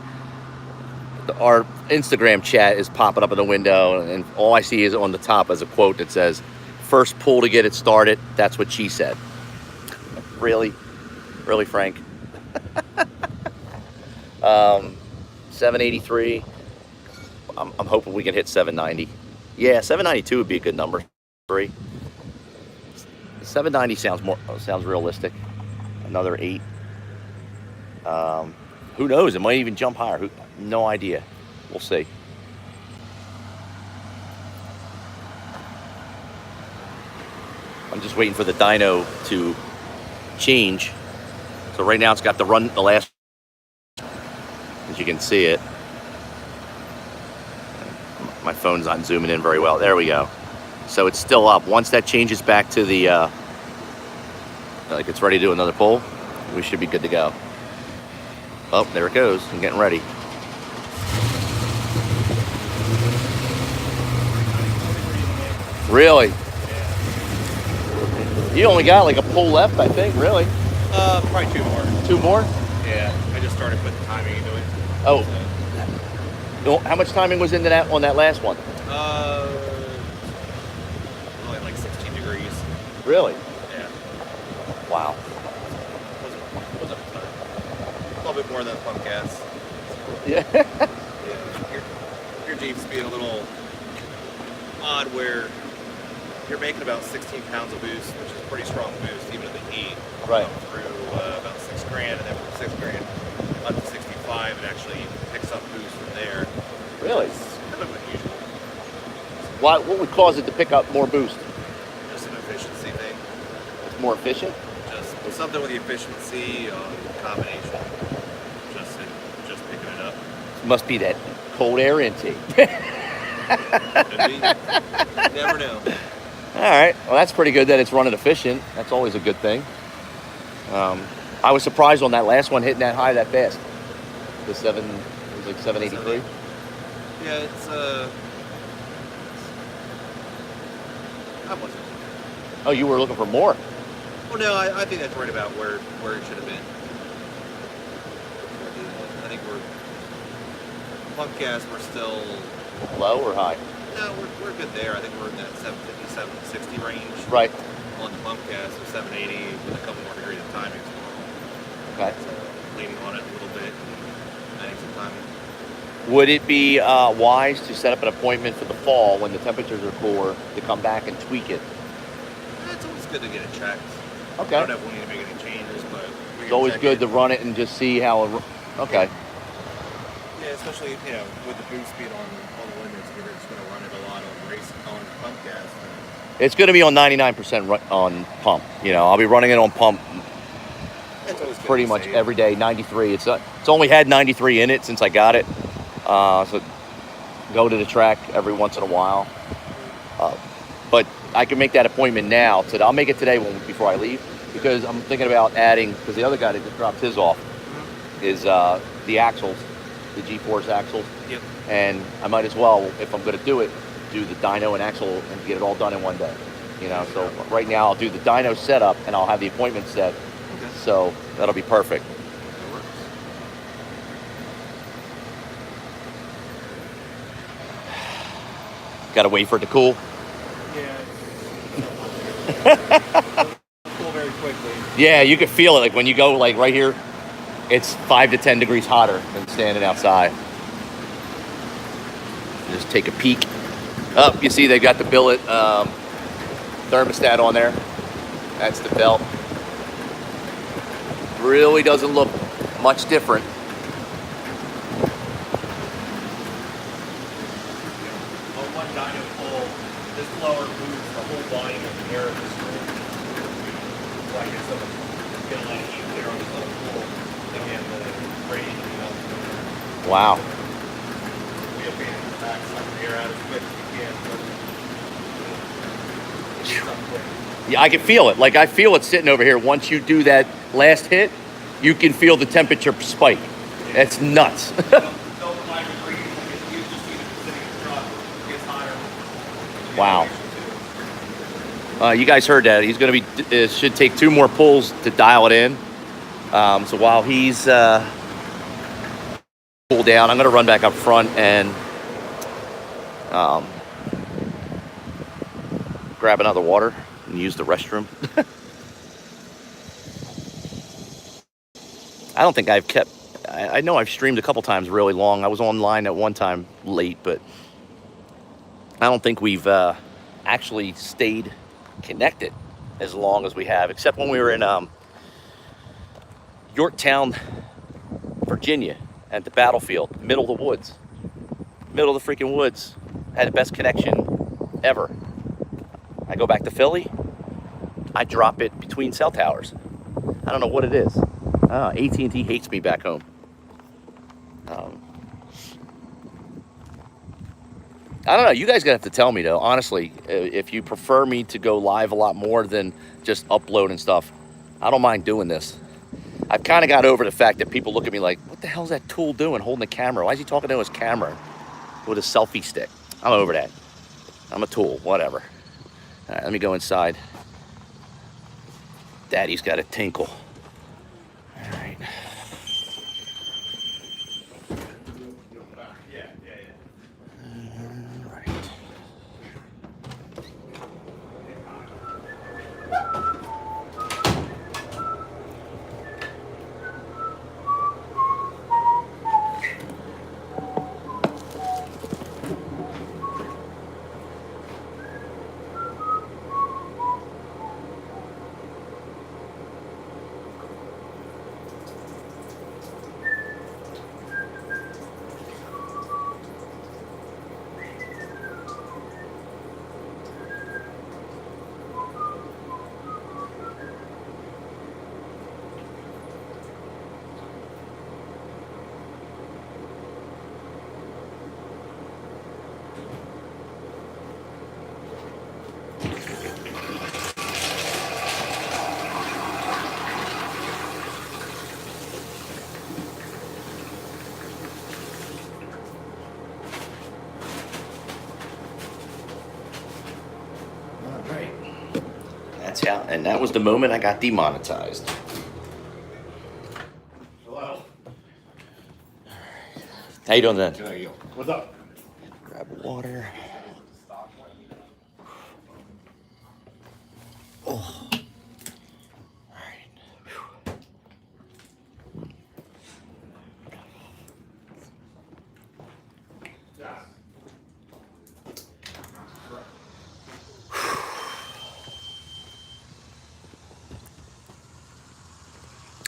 our Instagram chat is popping up in the window, and all I see is on the top is a quote that says, "First pull to get it started, that's what she said." Really? Really, Frank? 783. I'm hoping we can hit 790. Yeah, 792 would be a good number. 790 sounds realistic. Another 8. Who knows? It might even jump higher. No idea. We'll see. I'm just waiting for the dyno to change. So right now it's got the last, as you can see it. My phone's not zooming in very well. There we go. So it's still up. Once that changes back to the, like it's ready to do another pull, we should be good to go. Oh, there it goes. I'm getting ready. Really? You only got like a pull left, I think, really. Probably 2 more. 2 more? Yeah, I just started putting timing into it. Oh. How much timing was into that on that last one? Only like 16 degrees. Really? Yeah. Wow. Wasn't a ton. A little bit more than pump gas. Yeah. Yeah. Your Jeep's being a little odd where you're making about 16 pounds of boost, which is a pretty strong boost, even at the heat. Right. Through about $6,000, and then from $6,000 up to 65, it actually picks up boost from there. Really? It's kind of unusual. What would cause it to pick up more boost? Just an efficiency thing. It's more efficient? Just something with the efficiency combination. Just picking it up. Must be that cold air intake. Could be. Never know. All right. Well, that's pretty good that it's running efficient. That's always a good thing. I was surprised on that last one hitting that high that fast. It was like 783. Yeah, it's I wasn't. Oh, you were looking for more? Well, no, I think that's right about where it should have been. I think we're pump gas. We're still Low or high? no, we're good there. I think we're in that 750, 760 range. Right. On the pump gas, so 780 with a couple more degrees of timing. Okay. So leaning on it a little bit, and adding some timing. Would it be wise to set up an appointment for the fall when the temperatures are cooler to come back and tweak it? It's always good to get it checked. Okay. I don't know if we need to make any changes, but It's always good to run it and just see how it... Okay. Yeah, especially with the boost speed on the limits, we're just going to run it a lot on pump gas. It's going to be on 99% on pump. I'll be running it on pump It's always good pretty to much save. every day. 93. It's only had 93 in it since I got it. So go to the track every once in a while. But I can make that appointment now. I'll make it today before I leave because I'm thinking about adding, because the other guy that just dropped his off is the axles, the G-Force axles. Yep. And I might as well, if I'm going to do it, do the dyno and axle and get it all done in one day. So right now I'll do the dyno setup and I'll have the appointment set. Okay. So that'll be perfect. That works. Gotta wait for it to cool. Yeah. Cool very quickly. Yeah, you can feel it. Like when you go like right here, it's 5 to 10 degrees hotter than standing outside. Just take a peek. Oh, you see they got the billet thermostat on there. That's the belt. Really doesn't look much different. On one dyno pull, this blower moves the whole volume of the air in this room. So I get so much get a lot of heat there on this other pull. Then we have the radiator out. Wow. We have fans in the back, suck the air out as quick as we can. Yeah, I can feel it. Like I feel it sitting over here. Once you do that last hit, you can feel the temperature spike. That's nuts. Wow. You guys heard that. He's going to be, it should take 2 more pulls to dial it in. So while he's pulled down, I'm going to run back up front and grab another water and use the restroom. I don't think I've kept, I know I've streamed a couple times really long. I was online at one time late, but I don't think we've actually stayed connected as long as we have, except when we were in Yorktown, Virginia at the battlefield, middle of the woods. Middle of the freaking woods. Had the best connection ever. I go back to Philly, I drop it between cell towers. I don't know what it is. AT&T hates me back home. I don't know. You guys gonna have to tell me though. Honestly, if you prefer me to go live a lot more than just upload and stuff, I don't mind doing this. I've kind of got over the fact that people look at me like, what the hell's that tool doing holding the camera? Why is he talking to his camera with a selfie stick? I'm over that. I'm a tool, whatever. All right, let me go inside. Daddy's got a tinkle. All right. All right. That's how, and that was the moment I got demonetized. Hello. How you doing then? There you go. What's up? Grab water. Oh. All right.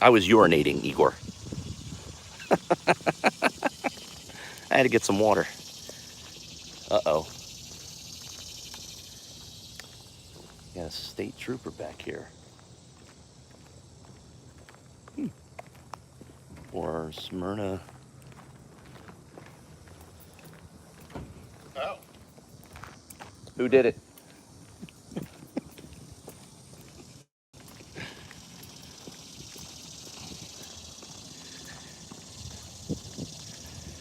I was urinating, Igor. I had to get some water. Uh-oh. Got a state trooper back here. Or Smyrna. Oh. Who did it?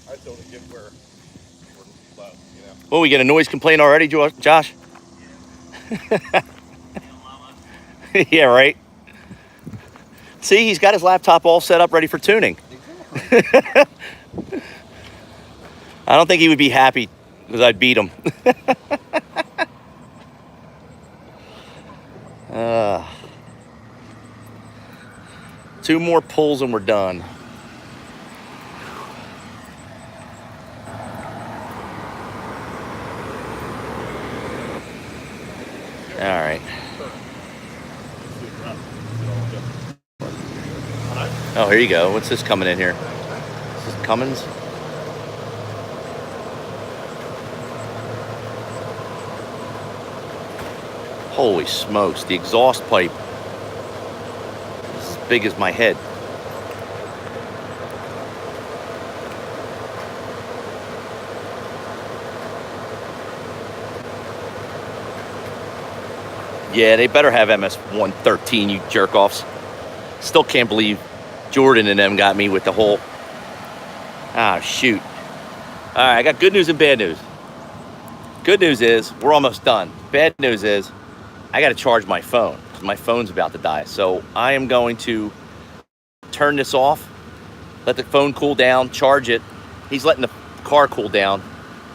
I totally get where we're low, you know. Oh, we get a noise complaint already, Josh? Yeah, right. See, he's got his laptop all set up ready for tuning. I don't think he would be happy because I beat him. Two more pulls and we're done. All right. Oh, here you go. What's this coming in here? This is Cummins? Holy smokes, the exhaust pipe is as big as my head. Yeah, they better have MS-113, you jerk-offs. Still can't believe Jordan and them got me with the whole... Ah, shoot. All right, I got good news and bad news. Good news is we're almost done. Bad news is I got to charge my phone because my phone's about to die. So I am going to turn this off, let the phone cool down, charge it. He's letting the car cool down.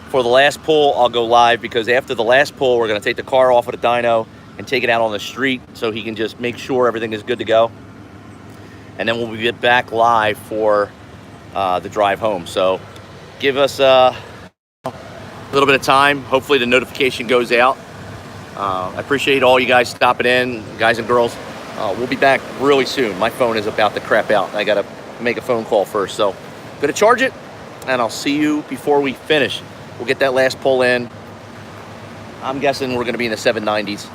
For the last pull, I'll go live because after the last pull, we're going to take the car off of the dyno and take it out on the street so he can just make sure everything is good to go. And then we'll get back live for the drive home. So give us a little bit of time. Hopefully the notification goes out. I appreciate all you guys stopping in, guys and girls. We'll be back really soon. My phone is about to crap out. I got to make a phone call first. So I'm going to charge it, and I'll see you before we finish. We'll get that last pull in. I'm guessing we're going to be in the 790s.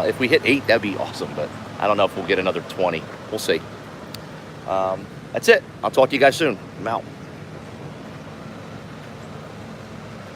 If we hit 8, that'd be awesome, but I don't know if we'll get another 20. We'll see. That's it. I'll talk to you guys soon. I'm out.